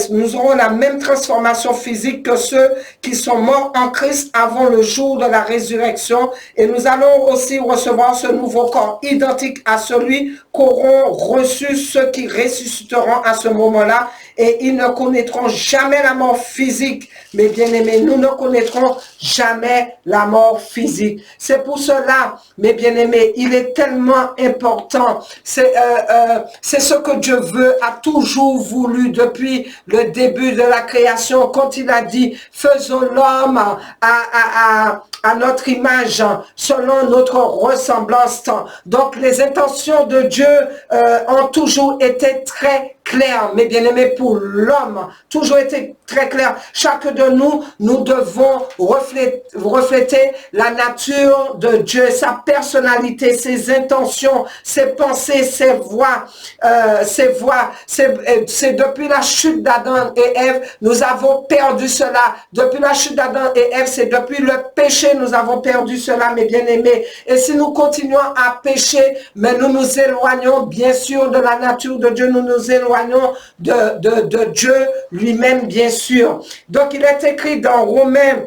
Nous aurons la même transformation physique que ceux qui sont morts en Christ avant le jour de la résurrection. Et nous allons aussi recevoir ce nouveau corps identique à celui qu'auront reçu ceux qui ressusciteront à ce moment-là. Et ils ne connaîtront jamais la mort physique. Mais bien aimés, nous ne connaîtrons jamais la mort physique. C'est pour cela, mes bien-aimés, il est tellement important. C'est ce que Dieu veut, a toujours voulu depuis le début de la création, quand il a dit, faisons l'homme à notre image, selon notre ressemblance. Donc les intentions de Dieu ont toujours été très claires, mes bien-aimés, pour l'homme, toujours été très clair. Chacun de nous, nous devons refléter la nature de Dieu, sa personnalité, ses intentions, ses pensées, ses voix. C'est depuis la chute d'Adam et Ève, nous avons perdu cela. Depuis la chute d'Adam et Ève, c'est depuis le péché, nous avons perdu cela, mes bien-aimés. Et si nous continuons à pécher, mais nous nous éloignons bien sûr de la nature de Dieu, nous nous éloignons de Dieu lui-même, bien sûr. Donc, il est écrit dans Romains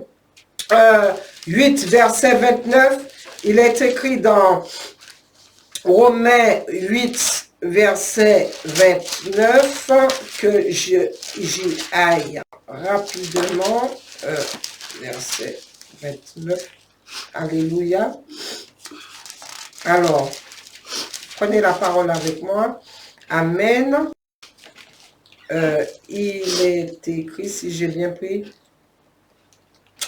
8, verset 29, il est écrit dans Romains 8, verset 29, que j'y aille rapidement, verset 29, alléluia. Alors, prenez la parole avec moi, amen. Il est écrit, si j'ai bien pris,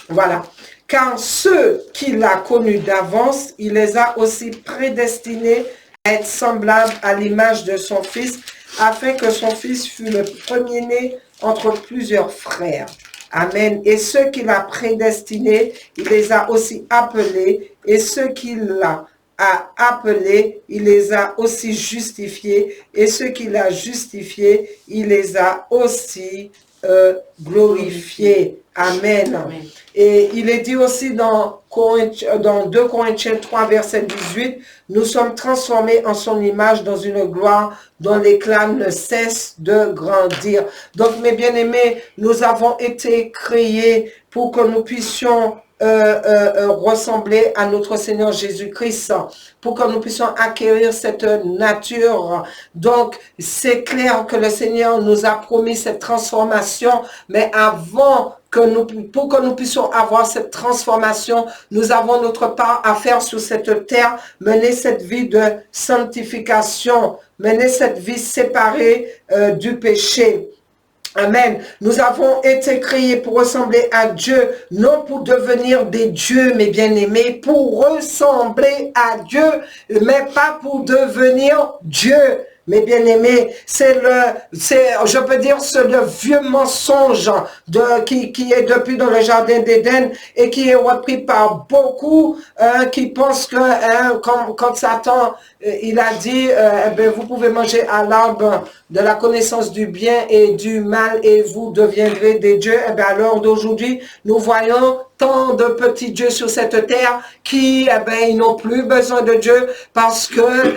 voilà. Car ceux qu'il a connus d'avance, il les a aussi prédestinés à être semblables à l'image de son Fils, afin que son Fils fût le premier-né entre plusieurs frères. Amen. Et ceux qu'il a prédestinés, il les a aussi appelés, et ceux qu'il a appelés, il les a aussi justifiés, et ceux qu'il a justifiés, il les a aussi glorifiés. Amen. Amen. Et il est dit aussi dans 2 Corinthiens 3, verset 18, nous sommes transformés en son image dans une gloire dont l'éclat ne cesse de grandir. Donc, mes bien-aimés, nous avons été créés pour que nous puissions ressembler à notre Seigneur Jésus-Christ, pour que nous puissions acquérir cette nature. Donc, c'est clair que le Seigneur nous a promis cette transformation, mais avant pour que nous puissions avoir cette transformation, nous avons notre part à faire sur cette terre, mener cette vie de sanctification, mener cette vie séparée du péché. Amen. Nous avons été créés pour ressembler à Dieu, non pour devenir des dieux, mes bien-aimés, pour ressembler à Dieu, mais pas pour devenir Dieu. Mes bien-aimés, je peux dire, c'est le vieux mensonge qui est depuis dans le jardin d'Éden et qui est repris par beaucoup qui pensent que quand Satan il a dit, vous pouvez manger à l'arbre de la connaissance du bien et du mal et vous deviendrez des dieux. À l'heure d'aujourd'hui, nous voyons tant de petits dieux sur cette terre qui, ils n'ont plus besoin de Dieu parce que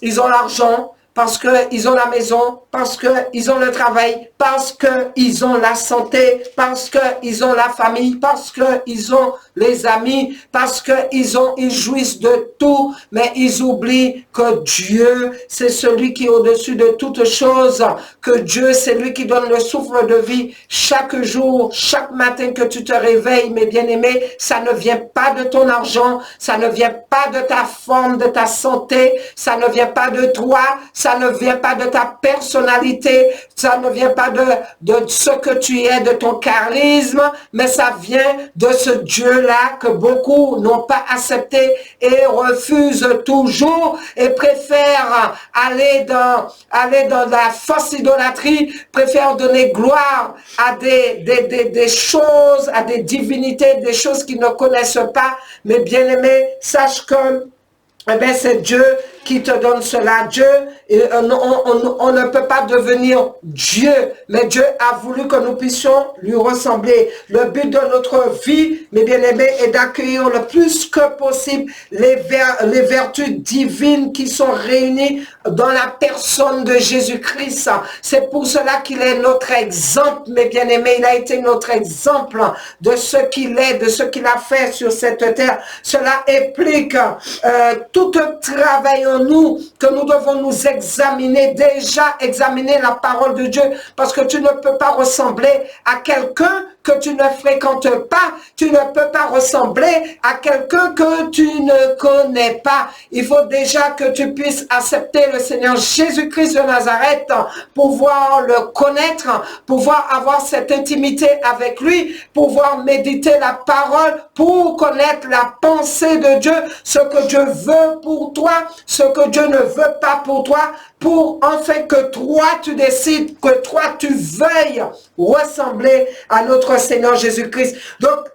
ils ont l'argent, parce qu'ils ont la maison, parce qu'ils ont le travail, parce qu'ils ont la santé, parce qu'ils ont la famille, parce qu'ils ont les amis, parce qu'ils jouissent de tout, mais ils oublient que Dieu, c'est celui qui est au-dessus de toutes choses, que Dieu, c'est lui qui donne le souffle de vie chaque jour, chaque matin que tu te réveilles, mes bien-aimés, ça ne vient pas de ton argent, ça ne vient pas de ta forme, de ta santé, ça ne vient pas de toi, ça ne vient pas de ta personnalité, ça ne vient pas de ce que tu es, de ton charisme, mais ça vient de ce Dieu-là que beaucoup n'ont pas accepté et refusent toujours et préfèrent aller dans la fausse idolâtrie, préfèrent donner gloire à des choses, à des divinités, des choses qu'ils ne connaissent pas. Mais bien aimé, sache que c'est Dieu qui te donne cela. Dieu, on ne peut pas devenir Dieu, mais Dieu a voulu que nous puissions lui ressembler. Le but de notre vie, mes bien-aimés, est d'accueillir le plus que possible les vertus divines qui sont réunies dans la personne de Jésus-Christ. C'est pour cela qu'il est notre exemple, mes bien-aimés. Il a été notre exemple de ce qu'il est, de ce qu'il a fait sur cette terre. Cela implique tout travail en nous, que nous devons nous examiner, déjà examiner la parole de Dieu, parce que tu ne peux pas ressembler à quelqu'un que tu ne fréquentes pas, tu ne peux pas ressembler à quelqu'un que tu ne connais pas. Il faut déjà que tu puisses accepter le Seigneur Jésus-Christ de Nazareth, pouvoir le connaître, pouvoir avoir cette intimité avec lui, pouvoir méditer la parole, pour connaître la pensée de Dieu, ce que Dieu veut pour toi, ce que Dieu ne veut pas pour toi, pour enfin que toi tu décides, que toi tu veuilles ressembler à notre Seigneur Jésus-Christ. Donc,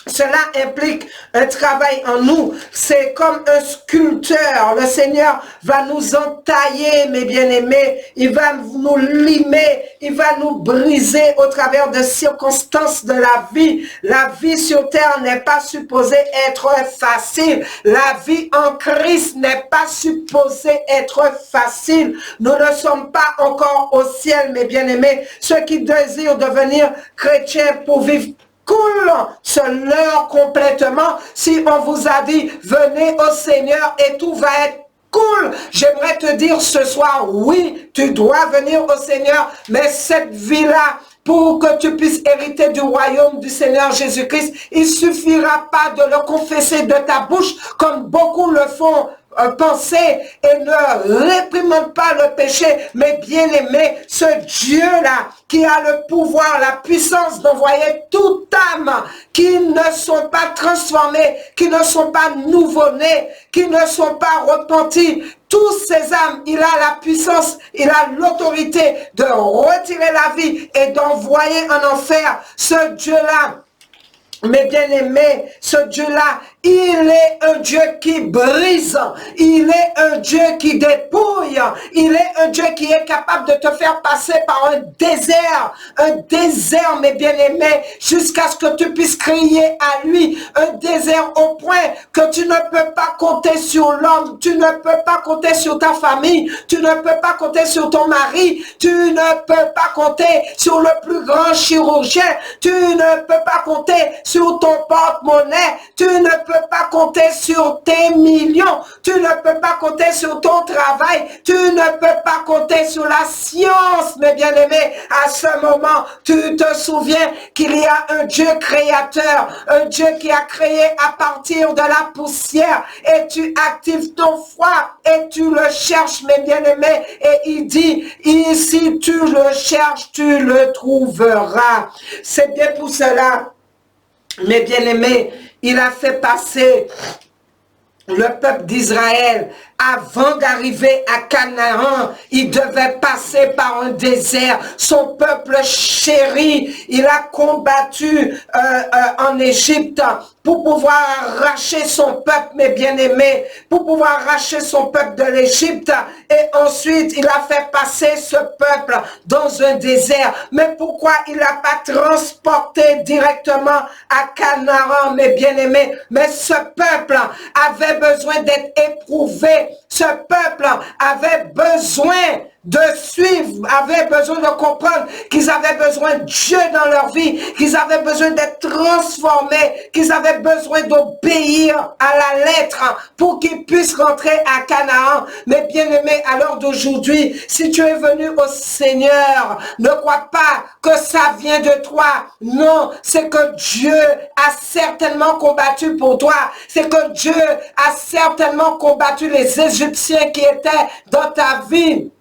cela implique un travail en nous. C'est comme un sculpteur. Le Seigneur va nous entailler, mes bien-aimés. Il va nous limer. Il va nous briser au travers de circonstances de la vie. La vie sur terre n'est pas supposée être facile. La vie en Christ n'est pas supposée être facile. Nous ne sommes pas encore au ciel, mes bien-aimés. Ceux qui désirent devenir chrétiens pour vivre cool, se leurre complètement. Si on vous a dit, venez au Seigneur et tout va être cool, j'aimerais te dire ce soir, oui, tu dois venir au Seigneur, mais cette vie-là, pour que tu puisses hériter du royaume du Seigneur Jésus-Christ, il ne suffira pas de le confesser de ta bouche, comme beaucoup le font, penser et ne réprimande pas le péché, mais bien aimé, ce Dieu-là qui a le pouvoir, la puissance d'envoyer toute âme qui ne sont pas transformées, qui ne sont pas nouveau-nés, qui ne sont pas repentis. Tous ces âmes, il a la puissance, il a l'autorité de retirer la vie et d'envoyer en enfer. Ce Dieu-là, mes bien-aimés, ce Dieu-là, Il est un Dieu qui brise. Il est un Dieu qui dépouille. Il est un Dieu qui est capable de te faire passer par un désert, mes bien-aimés, jusqu'à ce que tu puisses crier à lui. Un désert au point que tu ne peux pas compter sur l'homme, tu ne peux pas compter sur ta famille, tu ne peux pas compter sur ton mari, tu ne peux pas compter sur le plus grand chirurgien, tu ne peux pas compter sur ton porte-monnaie, tu ne peux pas compter sur tes millions, tu ne peux pas compter sur ton travail, tu ne peux pas compter sur la science, mes bien-aimés. À ce moment, tu te souviens qu'il y a un Dieu créateur, un Dieu qui a créé à partir de la poussière, et tu actives ton foi et tu le cherches, mes bien-aimés, et il dit, si tu le cherches, tu le trouveras. C'est bien pour cela, mes bien-aimés, il a fait passer le peuple d'Israël. Avant d'arriver à Canaan, il devait passer par un désert. Son peuple chéri, il a combattu en Égypte pour pouvoir arracher son peuple, mes bien-aimés, pour pouvoir arracher son peuple de l'Égypte. Et ensuite, il a fait passer ce peuple dans un désert. Mais pourquoi il n'a pas transporté directement à Canaan, mes bien-aimés? Mais ce peuple avait besoin d'être éprouvé. Ce peuple avait besoin de suivre, avait besoin de comprendre qu'ils avaient besoin de Dieu dans leur vie, qu'ils avaient besoin d'être transformés, qu'ils avaient besoin d'obéir à la lettre pour qu'ils puissent rentrer à Canaan. Mais bien-aimés, à l'heure d'aujourd'hui, si tu es venu au Seigneur, ne crois pas que ça vient de toi. Non, c'est que Dieu a certainement combattu pour toi. C'est que Dieu a certainement combattu les Égyptiens qui étaient dans ta vie.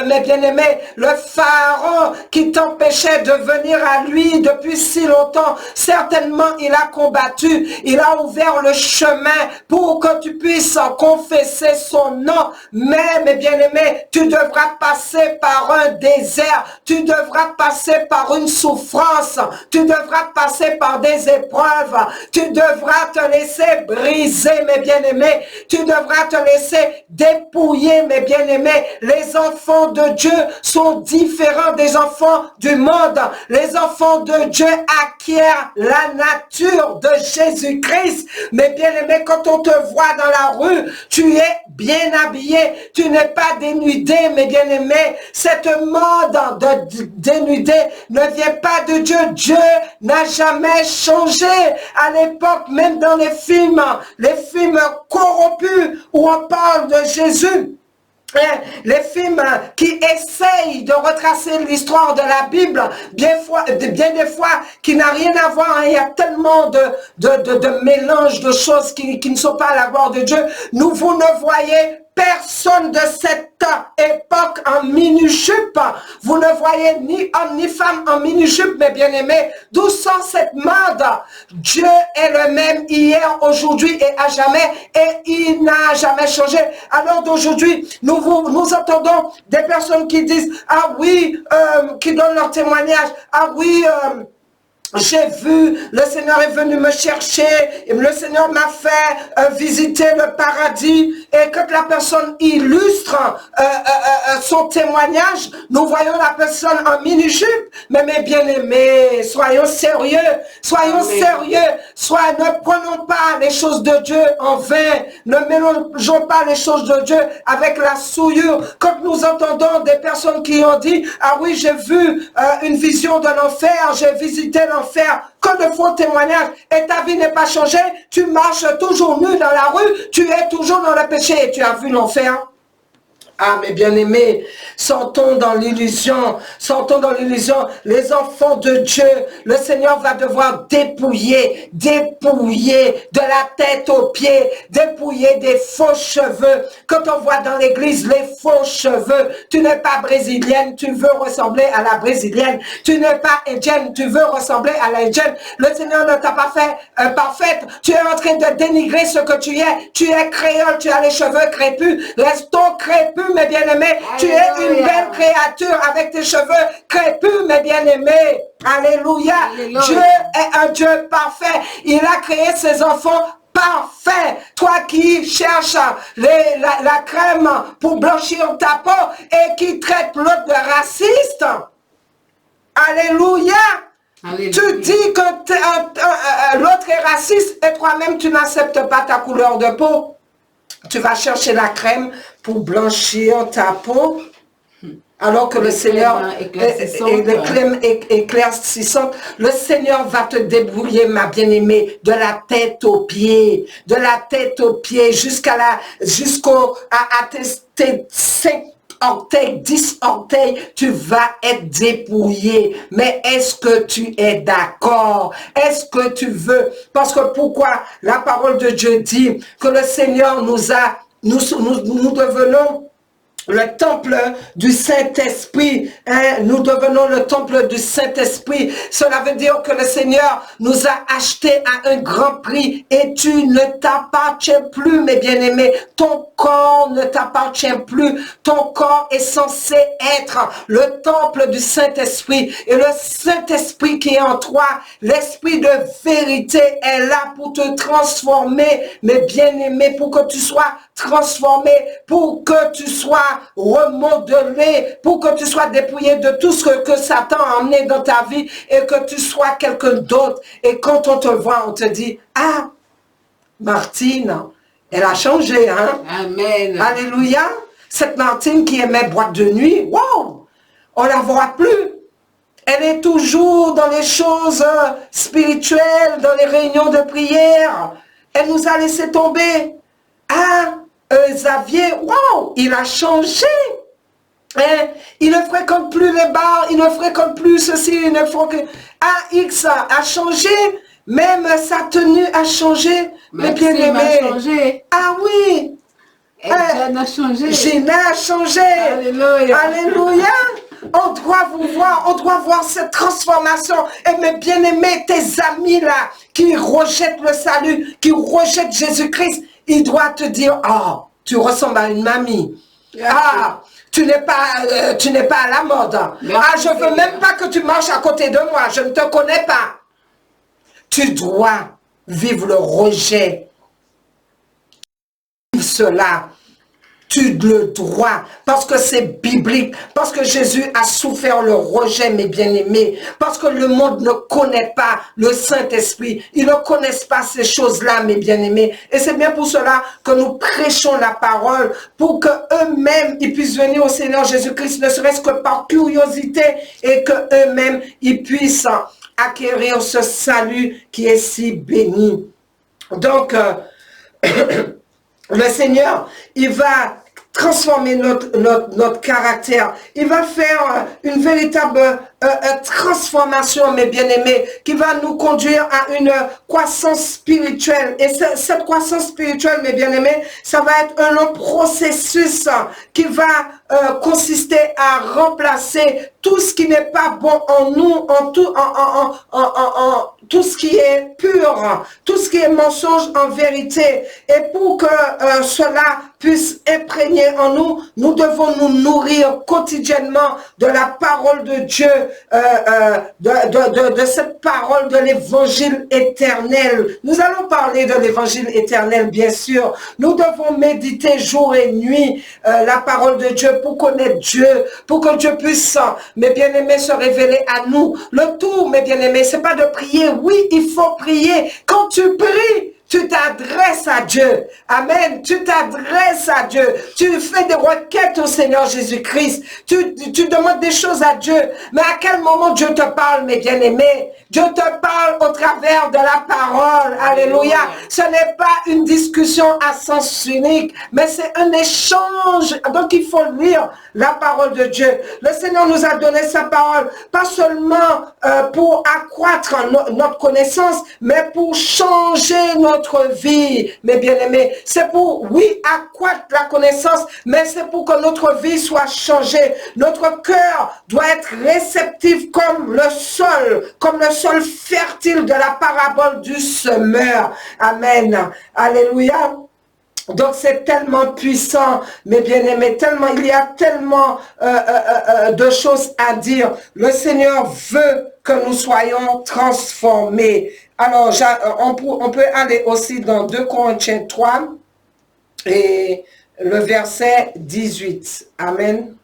Mes bien-aimés, le Pharaon qui t'empêchait de venir à lui depuis si longtemps, certainement il a combattu, il a ouvert le chemin pour que tu puisses confesser son nom. Mais, mes bien-aimés, tu devras passer par un désert, tu devras passer par une souffrance, tu devras passer par des épreuves, tu devras te laisser briser, mes bien-aimés, tu devras te laisser dépouiller, mes bien-aimés. Les enfants de Dieu sont différents des enfants du monde. Les enfants de Dieu acquièrent la nature de Jésus-Christ. Mais bien aimé, quand on te voit dans la rue, tu es bien habillé, tu n'es pas dénudé, mes bien-aimés. Cette mode de dénudé ne vient pas de Dieu. Dieu n'a jamais changé. À l'époque, même dans les films corrompus où on parle de Jésus, les films qui essayent de retracer l'histoire de la Bible, bien des fois, qui n'a rien à voir. Il y a tellement de mélange de choses qui ne sont pas à la gloire de Dieu. Vous ne voyez personne de cette époque en mini-jupe. Vous ne voyez ni homme ni femme en mini-jupe, mes bien-aimés. D'où sort cette mode? Dieu est le même hier, aujourd'hui et à jamais, et il n'a jamais changé. Alors d'aujourd'hui, nous entendons des personnes qui disent, ah oui, qui donnent leur témoignage, ah oui, j'ai vu, le Seigneur est venu me chercher, et le Seigneur m'a fait visiter le paradis. Et quand la personne illustre son témoignage, nous voyons la personne en mini-jupe. Mais mes bien-aimés, soyons sérieux, ne prenons pas les choses de Dieu en vain, ne mélangeons pas les choses de Dieu avec la souillure. Quand nous entendons des personnes qui ont dit, ah oui, j'ai vu une vision de l'enfer, j'ai visité l'enfer, que de faux témoignages, et ta vie n'est pas changée, tu marches toujours nu dans la rue, tu es toujours dans le péché et tu as vu l'enfer. Ah, mes bien-aimés, sortons dans l'illusion, les enfants de Dieu, le Seigneur va devoir dépouiller de la tête aux pieds, dépouiller des faux cheveux. Quand on voit dans l'église les faux cheveux, tu n'es pas brésilienne, tu veux ressembler à la brésilienne, tu n'es pas indienne, tu veux ressembler à l'indienne. Le Seigneur ne t'a pas fait parfaite, tu es en train de dénigrer ce que tu es créole, tu as les cheveux crépus, restons crépus, mes bien-aimés. Tu es une belle créature avec tes cheveux crépus, mes bien-aimés. Alléluia. Dieu est un Dieu parfait. Il a créé ses enfants parfait. Toi qui cherches la crème pour blanchir ta peau et qui traite l'autre de raciste. Alléluia. Alléluia. Tu dis que l'autre est raciste et toi-même tu n'acceptes pas ta couleur de peau. Tu vas chercher la crème pour blanchir ta peau. Alors que le Seigneur éclaircissante, le Seigneur va te débrouiller, ma bien-aimée, de la tête aux pieds, jusqu'au tes 5 orteils, 10 orteils, tu vas être dépouillé. Mais est-ce que tu es d'accord? Est-ce que tu veux? Parce que pourquoi la parole de Dieu dit que le Seigneur nous devenons le temple du Saint-Esprit, hein? Nous devenons le temple du Saint-Esprit. Cela veut dire que le Seigneur nous a achetés à un grand prix et tu ne t'appartiens plus, mes bien-aimés. Ton corps ne t'appartient plus. Ton corps est censé être le temple du Saint-Esprit. Et le Saint-Esprit qui est en toi, l'Esprit de vérité est là pour te transformer, mes bien-aimés, pour que tu sois transformé, pour que tu sois remodelé, pour que tu sois dépouillé de tout ce que Satan a emmené dans ta vie et que tu sois quelqu'un d'autre. Et quand on te voit, on te dit, ah, Martine, elle a changé, hein? Amen. Alléluia. Cette Martine qui aimait boîte de nuit, wow, on la voit plus. Elle est toujours dans les choses spirituelles, dans les réunions de prière. Elle nous a laissé tomber. Ah, Xavier, wow, il a changé. Hein? Il ne fréquente plus les bars, il ne fréquente plus ceci, il ne fréquente... AX a changé, même sa tenue a changé. Mais bien aimé. Ah oui. Gina a changé. Gina a changé. Alléluia. Alléluia. On doit vous voir, on doit voir cette transformation. Et mes bien-aimés, tes amis là, qui rejettent le salut, qui rejettent Jésus-Christ, il doit te dire, oh, tu ressembles à une mamie. Ah, tu n'es pas à la mode. Ah, je veux même pas que tu marches à côté de moi, je ne te connais pas. Tu dois vivre le rejet. Cela, tu le dois, parce que c'est biblique, parce que Jésus a souffert le rejet, mes bien-aimés, parce que le monde ne connaît pas le Saint-Esprit, ils ne connaissent pas ces choses-là, mes bien-aimés, et c'est bien pour cela que nous prêchons la parole, pour que eux-mêmes, ils puissent venir au Seigneur Jésus-Christ, ne serait-ce que par curiosité, et que eux-mêmes, ils puissent acquérir ce salut qui est si béni. Donc, le Seigneur, il va transformer notre caractère. Il va faire une véritable transformation, mes bien-aimés, qui va nous conduire à une croissance spirituelle. Et cette croissance spirituelle, mes bien-aimés, ça va être un long processus qui va consister à remplacer tout ce qui n'est pas bon en nous, tout ce qui est pur, tout ce qui est mensonge en vérité. Et pour que cela puisse imprégner en nous, nous devons nous nourrir quotidiennement de la parole de Dieu, de cette parole de l'évangile éternel. Nous allons parler de l'évangile éternel, bien sûr. Nous devons méditer jour et nuit la parole de Dieu pour connaître Dieu, pour que Dieu puisse, mes bien-aimés, se révéler à nous. Le tout, mes bien-aimés, c'est pas de prier. Oui, il faut prier. Quand tu pries, tu t'adresses à Dieu. Amen. Tu t'adresses à Dieu. Tu fais des requêtes au Seigneur Jésus-Christ. Tu demandes des choses à Dieu. Mais à quel moment Dieu te parle, mes bien-aimés? Dieu te parle au travers de la parole. Alléluia. Ce n'est pas une discussion à sens unique, mais c'est un échange. Donc il faut lire la parole de Dieu. Le Seigneur nous a donné sa parole, pas seulement pour accroître notre connaissance, mais pour changer notre vie, mes bien-aimés. C'est pour, oui, accroître la connaissance, mais c'est pour que notre vie soit changée. Notre cœur doit être réceptif comme le sol fertile de la parabole du semeur. Amen. Alléluia. Donc c'est tellement puissant, mes bien-aimés, tellement, il y a tellement de choses à dire. Le Seigneur veut que nous soyons transformés. Alors, on peut aller aussi dans 2 Corinthiens 3 et le verset 18. Amen.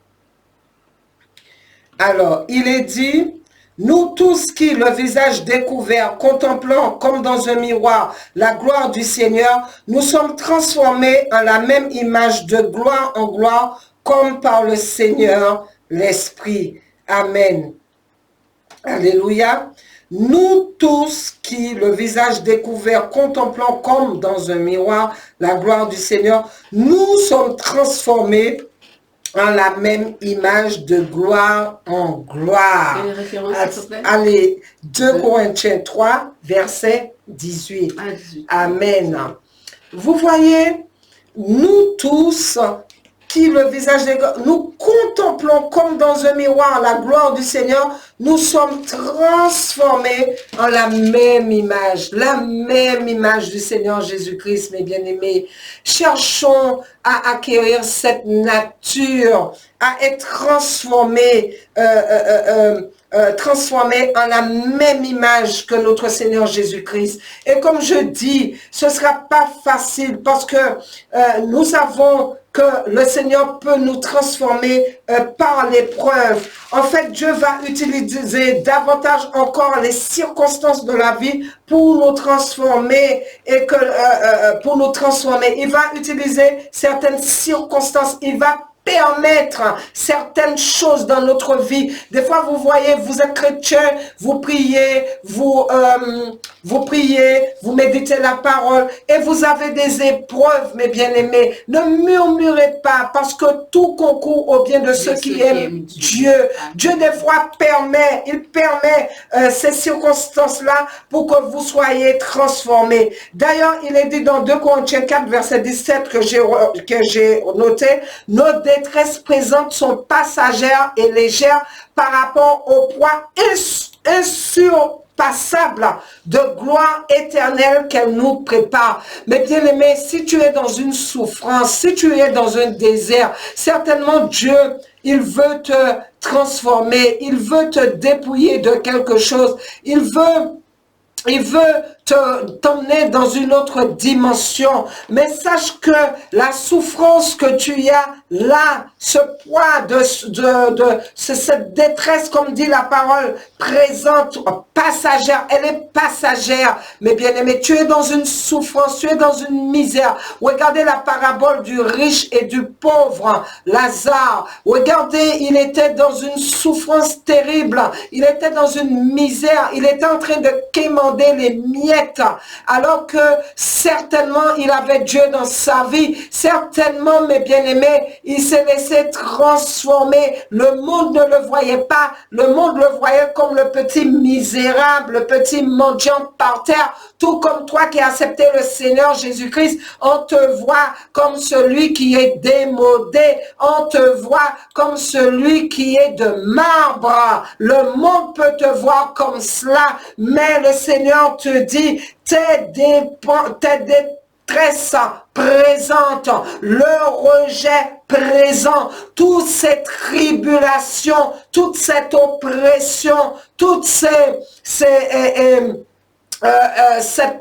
Alors, il est dit, nous tous qui, le visage découvert, contemplant comme dans un miroir la gloire du Seigneur, nous sommes transformés en la même image de gloire en gloire, comme par le Seigneur l'Esprit. Amen. Alléluia. Nous tous qui, le visage découvert, contemplant comme dans un miroir la gloire du Seigneur, nous sommes transformés en la même image de gloire en gloire. Et les références, s'il te plaît? Allez, 2 Corinthiens 3, verset 18. Ah, 18. Amen. Vous voyez, nous tous qui le visage des nous contemplons comme dans un miroir la gloire du Seigneur, nous sommes transformés en la même image du Seigneur Jésus-Christ, mes bien-aimés. Cherchons à acquérir cette nature, à être transformés, transformés en la même image que notre Seigneur Jésus-Christ. Et comme je dis, ce ne sera pas facile parce que nous savons que le Seigneur peut nous transformer par l'épreuve. En fait, Dieu va utiliser davantage encore les circonstances de la vie pour nous transformer et que pour nous transformer. Il va utiliser certaines circonstances. Il va permettre certaines choses dans notre vie. Des fois, vous voyez, vous êtes chrétien, vous priez, vous priez, vous méditez la parole et vous avez des épreuves, mes bien-aimés. Ne murmurez pas parce que tout concourt au bien de ceux qui aiment Dieu. Dieu, des fois, il permet ces circonstances-là pour que vous soyez transformés. D'ailleurs, il est dit dans 2 Corinthiens 4, verset 17 que j'ai noté, nos détresses présentes sont passagères et légères par rapport au poids insurpassable de gloire éternelle qu'elle nous prépare. Mais bien aimé, si tu es dans une souffrance, si tu es dans un désert, certainement Dieu, il veut te transformer, il veut te dépouiller de quelque chose, il veut t'emmener dans une autre dimension. Mais sache que la souffrance que tu as là, ce poids cette détresse, comme dit la parole, présente, passagère, elle est passagère. Mais bien aimé, tu es dans une souffrance, tu es dans une misère. Regardez la parabole du riche et du pauvre Lazare. Regardez, il était dans une souffrance terrible. Il était dans une misère. Il était en train de quémander les miettes, alors que certainement il avait Dieu dans sa vie, certainement, mes bien-aimés, il s'est laissé transformer. Le monde ne le voyait pas, le monde le voyait comme le petit misérable, le petit mendiant par terre, tout comme toi qui as accepté le Seigneur Jésus-Christ. On te voit comme celui qui est démodé, on te voit comme celui qui est de marbre. Le monde peut te voir comme cela, mais le Seigneur te dit, tes détresses présentes, le rejet présent, toutes ces tribulations, toute cette oppression, toutes cette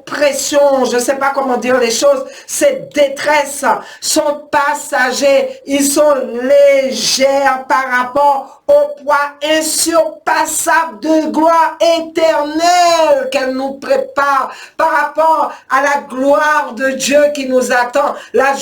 pression, je ne sais pas comment dire les choses, ces détresses sont passagers, ils sont légères par rapport au poids insurpassable de gloire éternelle qu'elle nous prépare, par rapport à la gloire de Dieu qui nous attend, la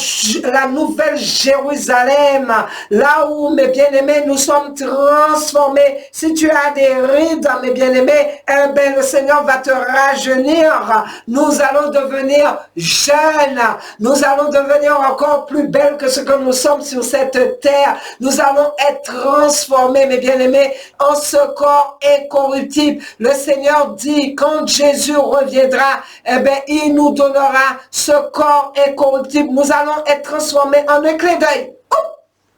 nouvelle Jérusalem, là où, mes bien-aimés, nous sommes transformés. Si tu as des rides, mes bien-aimés, eh bien, le Seigneur va te rajeunir. Nous allons devenir jeunes. Nous allons devenir encore plus belles que ce que nous sommes sur cette terre. Nous allons être transformés, mes bien-aimés, en ce corps incorruptible. Le Seigneur dit, quand Jésus reviendra, eh bien, il nous donnera ce corps incorruptible. Nous allons être transformés en un clin d'œil.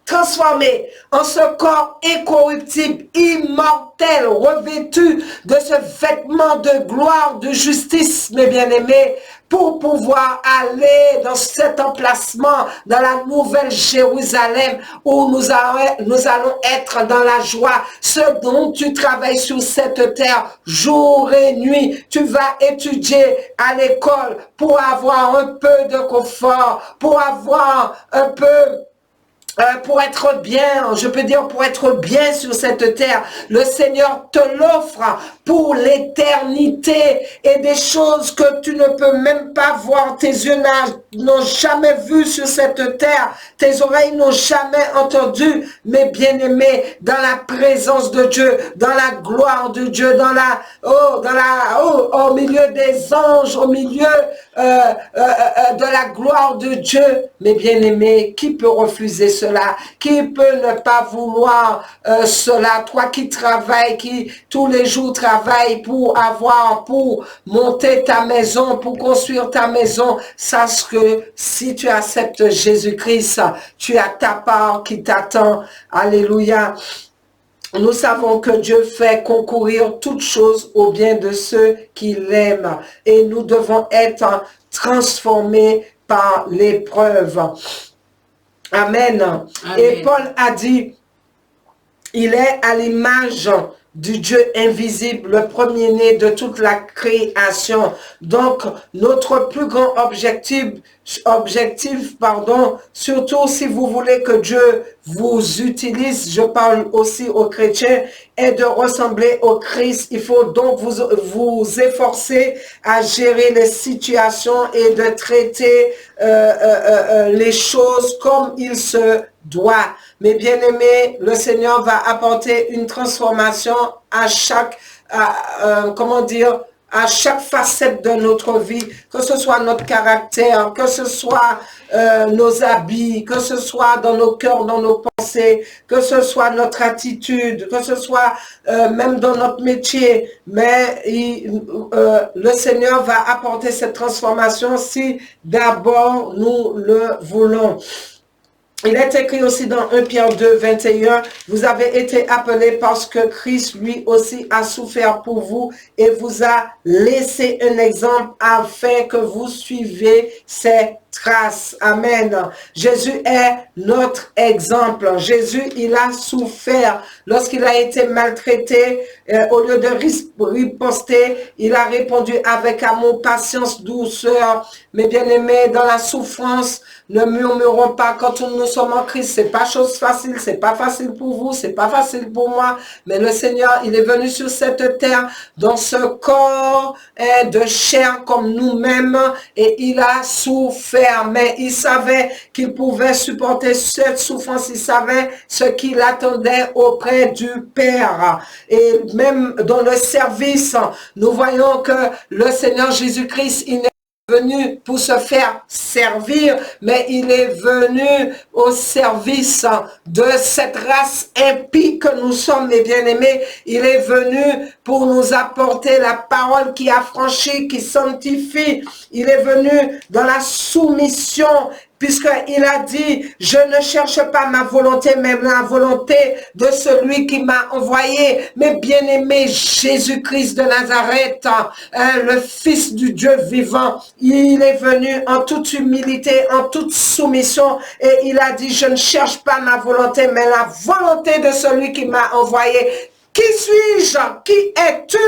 Transformé en ce corps incorruptible, immortel, revêtu de ce vêtement de gloire, de justice, mes bien-aimés, pour pouvoir aller dans cet emplacement, dans la nouvelle Jérusalem, où nous allons être dans la joie. Ce dont tu travailles sur cette terre, jour et nuit, tu vas étudier à l'école pour avoir un peu de confort, pour avoir un peu pour être bien, je peux dire pour être bien sur cette terre. Le Seigneur te l'offre pour l'éternité et des choses que tu ne peux même pas voir. Tes yeux n'ont jamais vu sur cette terre. Tes oreilles n'ont jamais entendu. Mais bien-aimé, dans la présence de Dieu, dans la gloire de Dieu, au milieu des anges, au milieu de la gloire de Dieu, mes bien-aimés, qui peut refuser cela? Qui peut ne pas vouloir cela? Toi qui travailles, qui tous les jours travaille pour monter ta maison, pour construire ta maison, sache que si tu acceptes Jésus-Christ, tu as ta part qui t'attend. Alléluia. Nous savons que Dieu fait concourir toutes choses au bien de ceux qui l'aiment et nous devons être transformés par l'épreuve. Amen. Amen. Et Paul a dit, il est à l'image du Dieu invisible, le premier-né de toute la création. Donc, notre plus grand objectif, surtout si vous voulez que Dieu vous utilise, je parle aussi aux chrétiens, est de ressembler au Christ. Il faut donc vous efforcer à gérer les situations et de traiter les choses comme il se doit. Mais bien aimé, le Seigneur va apporter une transformation à chaque, à chaque facette de notre vie, que ce soit notre caractère, que ce soit nos habits, que ce soit dans nos cœurs, dans nos pensées, que ce soit notre attitude, que ce soit même dans notre métier. Mais le Seigneur va apporter cette transformation si d'abord nous le voulons. Il est écrit aussi dans 1 Pierre 2, 21, vous avez été appelés parce que Christ lui aussi a souffert pour vous et vous a laissé un exemple afin que vous suiviez ses traces. Amen. Jésus est notre exemple. Jésus, il a souffert lorsqu'il a été maltraité. Au lieu de riposter, il a répondu avec amour, patience, douceur. Mais bien aimé, dans la souffrance, ne murmurons pas quand nous sommes en Christ. C'est pas chose facile, c'est pas facile pour vous, c'est pas facile pour moi. Mais le Seigneur, il est venu sur cette terre dans ce corps de chair comme nous-mêmes et il a souffert. Mais il savait qu'il pouvait supporter cette souffrance. Il savait ce qu'il attendait auprès du Père. Et même dans le service, nous voyons que le Seigneur Jésus-Christ, il n'est venu pour se faire servir, mais il est venu au service de cette race impie que nous sommes, mes bien-aimés. Il est venu pour nous apporter la parole qui affranchit, qui sanctifie. Il est venu dans la soumission, puisqu'il a dit, je ne cherche pas ma volonté, mais la volonté de celui qui m'a envoyé. Mais bien-aimé, Jésus-Christ de Nazareth, le Fils du Dieu vivant, il est venu en toute humilité, en toute soumission, et il a dit, je ne cherche pas ma volonté, mais la volonté de celui qui m'a envoyé. Qui suis-je? Qui es-tu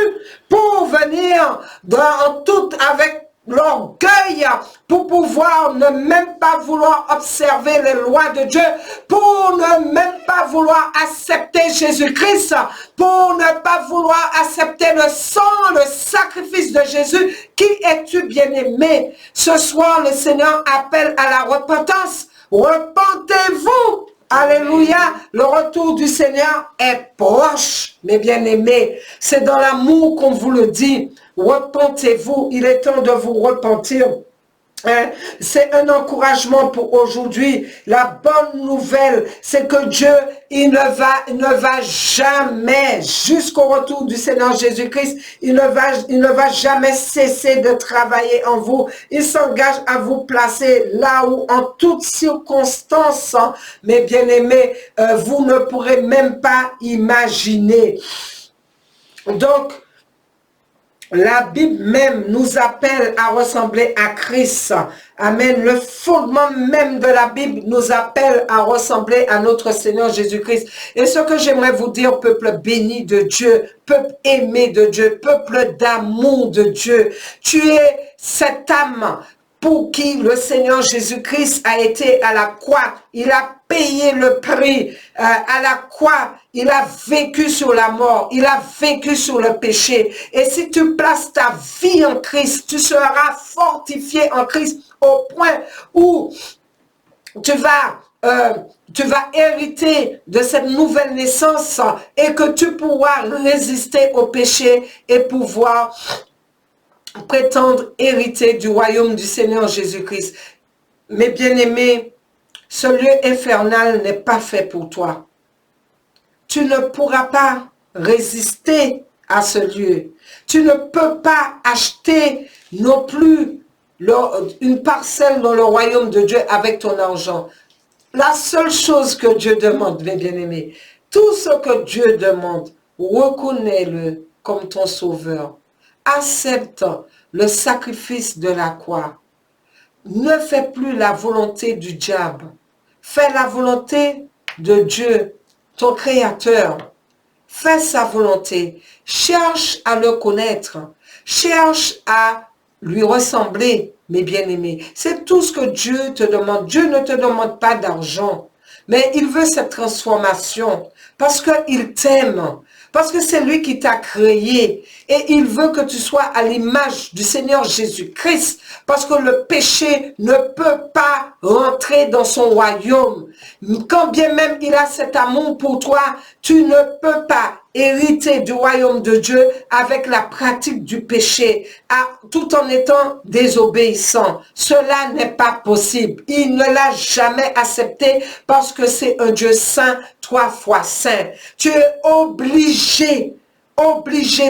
pour venir dans tout avec l'orgueil, pour pouvoir ne même pas vouloir observer les lois de Dieu, pour ne même pas vouloir accepter Jésus-Christ, pour ne pas vouloir accepter le sang, le sacrifice de Jésus? Qui es-tu, bien-aimé? Ce soir, le Seigneur appelle à la repentance. Repentez-vous! Alléluia, le retour du Seigneur est proche, mes bien-aimés. C'est dans l'amour qu'on vous le dit. Repentez-vous, il est temps de vous repentir. C'est un encouragement pour aujourd'hui. La bonne nouvelle, c'est que Dieu, il ne va jamais, jusqu'au retour du Seigneur Jésus-Christ, il ne va jamais cesser de travailler en vous. Il s'engage à vous placer là où, en toutes circonstances, mes bien-aimés, vous ne pourrez même pas imaginer. Donc, La Bible même nous appelle à ressembler à Christ. Amen. Le fondement même de la Bible nous appelle à ressembler à notre Seigneur Jésus-Christ. Et ce que j'aimerais vous dire, peuple béni de Dieu, peuple aimé de Dieu, peuple d'amour de Dieu, tu es cette âme pour qui le Seigneur Jésus-Christ a été à la croix. Il a payé le prix à la croix. Il a vécu sur la mort. Il a vécu sur le péché. Et si tu places ta vie en Christ, tu seras fortifié en Christ au point où tu vas hériter de cette nouvelle naissance et que tu pourras résister au péché et pouvoir prétendre hériter du royaume du Seigneur Jésus-Christ. Mes bien-aimés, ce lieu infernal n'est pas fait pour toi. Tu ne pourras pas résister à ce lieu. Tu ne peux pas acheter non plus une parcelle dans le royaume de Dieu avec ton argent. La seule chose que Dieu demande, mes bien-aimés, tout ce que Dieu demande, reconnais-le comme ton sauveur. Accepte le sacrifice de la croix. Ne fais plus la volonté du diable. Fais la volonté de Dieu, ton Créateur. Fais sa volonté. Cherche à le connaître. Cherche à lui ressembler, mes bien-aimés. C'est tout ce que Dieu te demande. Dieu ne te demande pas d'argent, mais il veut cette transformation parce qu'il t'aime. Parce que c'est lui qui t'a créé et il veut que tu sois à l'image du Seigneur Jésus-Christ parce que le péché ne peut pas rentrer dans son royaume. Quand bien même il a cet amour pour toi, tu ne peux pas hériter du royaume de Dieu avec la pratique du péché, tout en étant désobéissant. Cela n'est pas possible. Il ne l'a jamais accepté parce que c'est un Dieu saint, 3 fois saint. Tu es obligé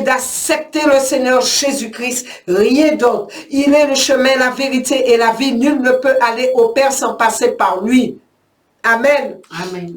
d'accepter le Seigneur Jésus-Christ, rien d'autre. Il est le chemin, la vérité et la vie. Nul ne peut aller au Père sans passer par lui. Amen. Amen.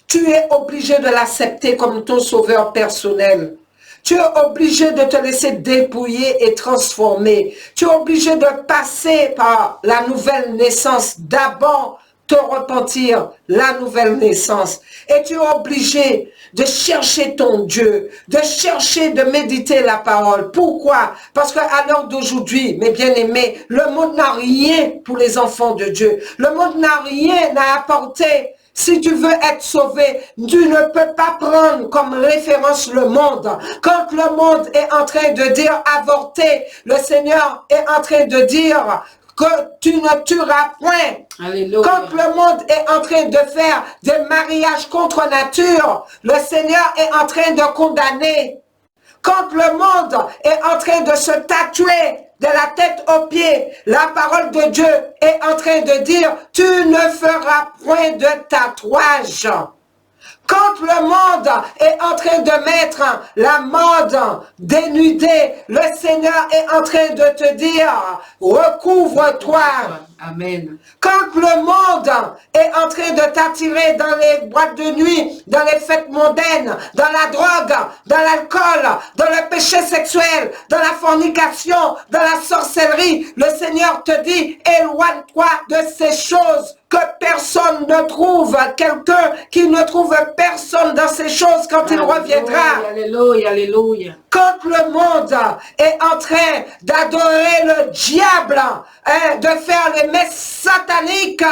Tu es obligé de l'accepter comme ton sauveur personnel. Tu es obligé de te laisser dépouiller et transformer. Tu es obligé de passer par la nouvelle naissance. D'abord, te repentir, la nouvelle naissance. Et tu es obligé de chercher ton Dieu, de chercher, de méditer la parole. Pourquoi? Parce qu'à l'heure d'aujourd'hui, mes bien-aimés, le monde n'a rien pour les enfants de Dieu. Le monde n'a rien à apporter. Si tu veux être sauvé, tu ne peux pas prendre comme référence le monde. Quand le monde est en train de dire avorter, le Seigneur est en train de dire que tu ne tueras point. Alléluia. Quand le monde est en train de faire des mariages contre nature, le Seigneur est en train de condamner. Quand le monde est en train de se tatouer de la tête aux pieds, la parole de Dieu est en train de dire, tu ne feras point de tatouage. Quand le monde est en train de mettre la mode dénudée, le Seigneur est en train de te dire, recouvre-toi. Amen. Quand le monde est en train de t'attirer dans les boîtes de nuit, dans les fêtes mondaines, dans la drogue, dans l'alcool, dans le péché sexuel, dans la fornication, dans la sorcellerie, le Seigneur te dit, éloigne-toi de ces choses que personne ne trouve, quelqu'un qui ne trouve personne dans ces choses quand il reviendra. Alléluia, alléluia. Quand le monde est en train d'adorer le diable, de faire les messes sataniques,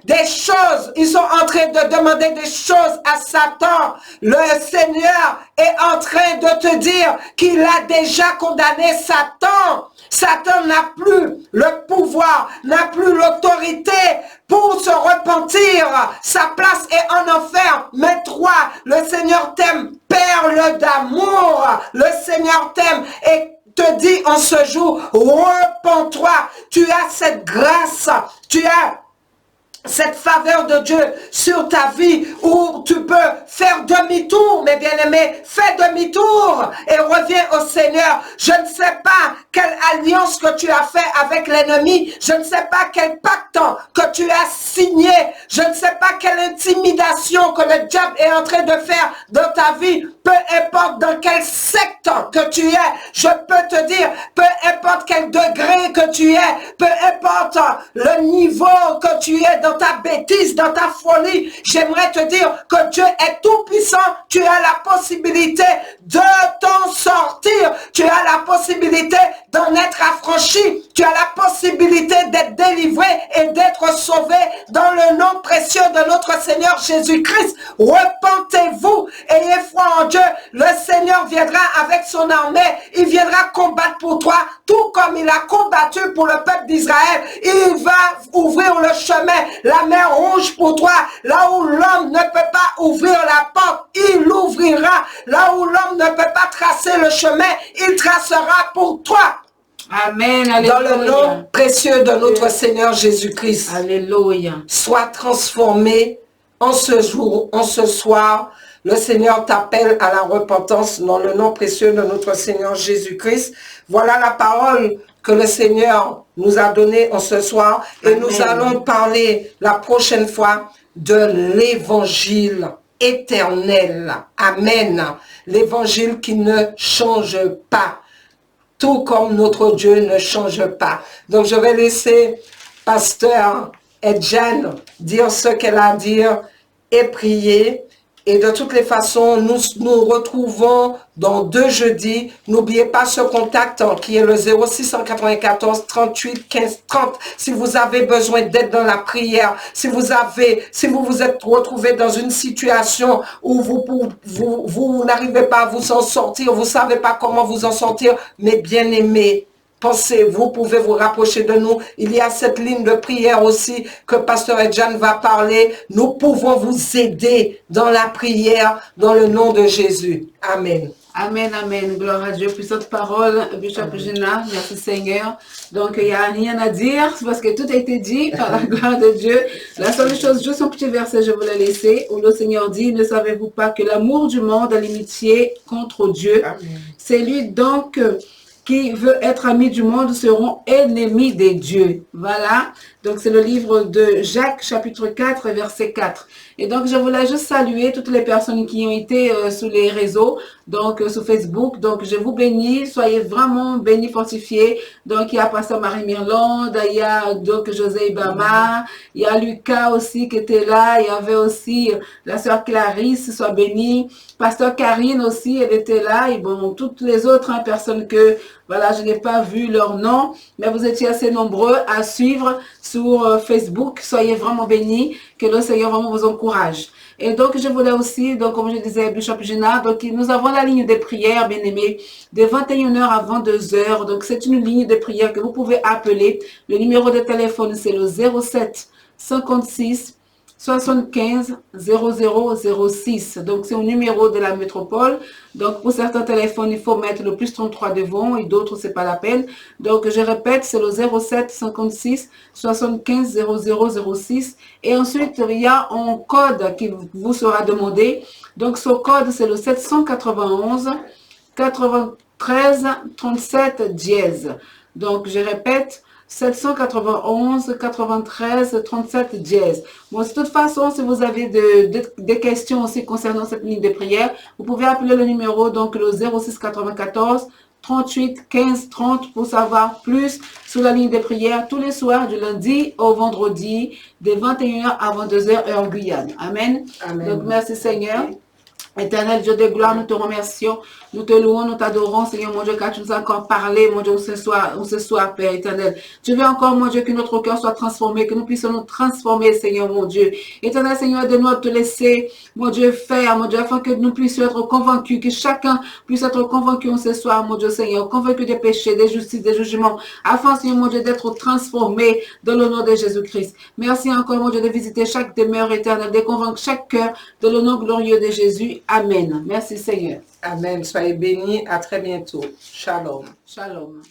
des choses, ils sont en train de demander des choses à Satan. Le Seigneur est en train de te dire qu'il a déjà condamné Satan. Satan n'a plus le pouvoir, n'a plus l'autorité pour se repentir. Sa place est en enfer. Mais toi, le Seigneur t'aime, perle d'amour. Le Seigneur t'aime et te dit en ce jour, repens-toi. Tu as cette grâce, tu as cette faveur de Dieu sur ta vie où tu peux faire demi-tour, mes bien-aimés, fais demi-tour et reviens au Seigneur. Je ne sais pas quelle alliance que tu as fait avec l'ennemi, je ne sais pas quel pacte que tu as signé, je ne sais pas quelle intimidation que le diable est en train de faire dans ta vie, peu importe dans quel secte que tu es, je peux te dire, peu importe quel degré que tu es, peu importe le niveau que tu es dans ta bêtise, dans ta folie, j'aimerais te dire que Dieu est tout puissant, tu as la possibilité de t'en sortir, tu as la possibilité d'en être affranchi, tu as la possibilité d'être délivré et d'être sauvé dans le nom précieux de notre Seigneur Jésus-Christ. Repentez-vous, ayez foi en Dieu, le Seigneur viendra avec son armée, il viendra combattre pour toi, tout comme il a combattu pour le peuple d'Israël. Il va ouvrir le chemin, la mer rouge pour toi, là où l'homme ne peut pas ouvrir la porte, il l'ouvrira, là où l'homme ne peut pas tracer le chemin, il tracera pour toi. Amen, alléluia. Dans le nom précieux de notre Seigneur Jésus-Christ. Alléluia. Sois transformé en ce jour, en ce soir. Le Seigneur t'appelle à la repentance dans le nom précieux de notre Seigneur Jésus-Christ. Voilà la parole que le Seigneur nous a donnée en ce soir. Et Amen. Nous allons parler la prochaine fois de l'évangile éternel. Amen. L'évangile qui ne change pas. Tout comme notre Dieu ne change pas. Donc je vais laisser Pasteur Edjan dire ce qu'elle a à dire et prier. Et de toutes les façons, nous nous retrouvons dans 2 jeudis. N'oubliez pas ce contact qui est le 0694 38 15 30. Si vous avez besoin d'aide dans la prière, si vous vous êtes retrouvé dans une situation où vous n'arrivez pas à vous en sortir, vous ne savez pas comment vous en sortir, mais bien aimé, pensez, vous pouvez vous rapprocher de nous. Il y a cette ligne de prière aussi que Pasteur Edjan va parler. Nous pouvons vous aider dans la prière dans le nom de Jésus. Amen. Amen, amen. Gloire à Dieu. Puissante parole, Bishop Gina. Merci Seigneur. Donc, il n'y a rien à dire parce que tout a été dit par la gloire de Dieu. La seule chose, juste un petit verset, je voulais laisser, où le Seigneur dit, ne savez-vous pas que l'amour du monde a l'amitié contre Dieu? C'est lui donc qui veut être ami du monde seront ennemis des dieux. Voilà. Donc, c'est le livre de Jacques, chapitre 4, verset 4. Et donc, je voulais juste saluer toutes les personnes qui ont été sur les réseaux, donc sur Facebook. Donc, je vous bénis. Soyez vraiment bénis, fortifiés. Donc, il y a Pasteur Marie Mirlande, il y a donc José Ibama, il y a Lucas aussi qui était là. Il y avait aussi la sœur Clarisse, soit bénie. Pasteur Karine aussi, elle était là. Et bon, toutes les autres personnes que, voilà, je n'ai pas vu leur nom, mais vous étiez assez nombreux à suivre sur Facebook. Soyez vraiment bénis, que le Seigneur vraiment vous encourage. Et donc, je voulais aussi, donc, comme je disais, Bishop Gina, donc, nous avons la ligne de prière, bien aimés, de 21h à 22h. Donc, c'est une ligne de prière que vous pouvez appeler. Le numéro de téléphone, c'est le 07 56 75 0006. Donc, c'est un numéro de la métropole. Donc, pour certains téléphones, il faut mettre le plus 33 devant et d'autres, c'est pas la peine. Donc, je répète, c'est le 07 56 75 0006. Et ensuite, il y a un code qui vous sera demandé. Donc, ce code, c'est le 791 93 37 dièse. Donc, je répète, 791 93 37 dièse. Bon, de toute façon, si vous avez des questions aussi concernant cette ligne de prière, vous pouvez appeler le numéro, donc le 06 94 38 15 30 pour savoir plus sur la ligne de prière tous les soirs du lundi au vendredi de 21h à 22h heure Guyane. Amen. Amen. Donc, merci Seigneur. Éternel Dieu de gloire, nous te remercions, nous te louons, nous t'adorons, Seigneur mon Dieu, car tu nous as encore parlé, mon Dieu, ce soir, Père éternel. Tu veux encore, mon Dieu, que notre cœur soit transformé, que nous puissions nous transformer, Seigneur mon Dieu. Éternel Seigneur, de nous te laisser, mon Dieu, faire, mon Dieu, afin que nous puissions être convaincus, que chacun puisse être convaincu ce soir, mon Dieu, Seigneur, convaincu des péchés, des justices, des jugements, afin, Seigneur mon Dieu, d'être transformé dans le nom de Jésus-Christ. Merci encore, mon Dieu, de visiter chaque demeure éternelle, de convaincre chaque cœur de le nom glorieux de Jésus. Amen. Merci Seigneur. Amen. Soyez bénis. À très bientôt. Shalom. Shalom.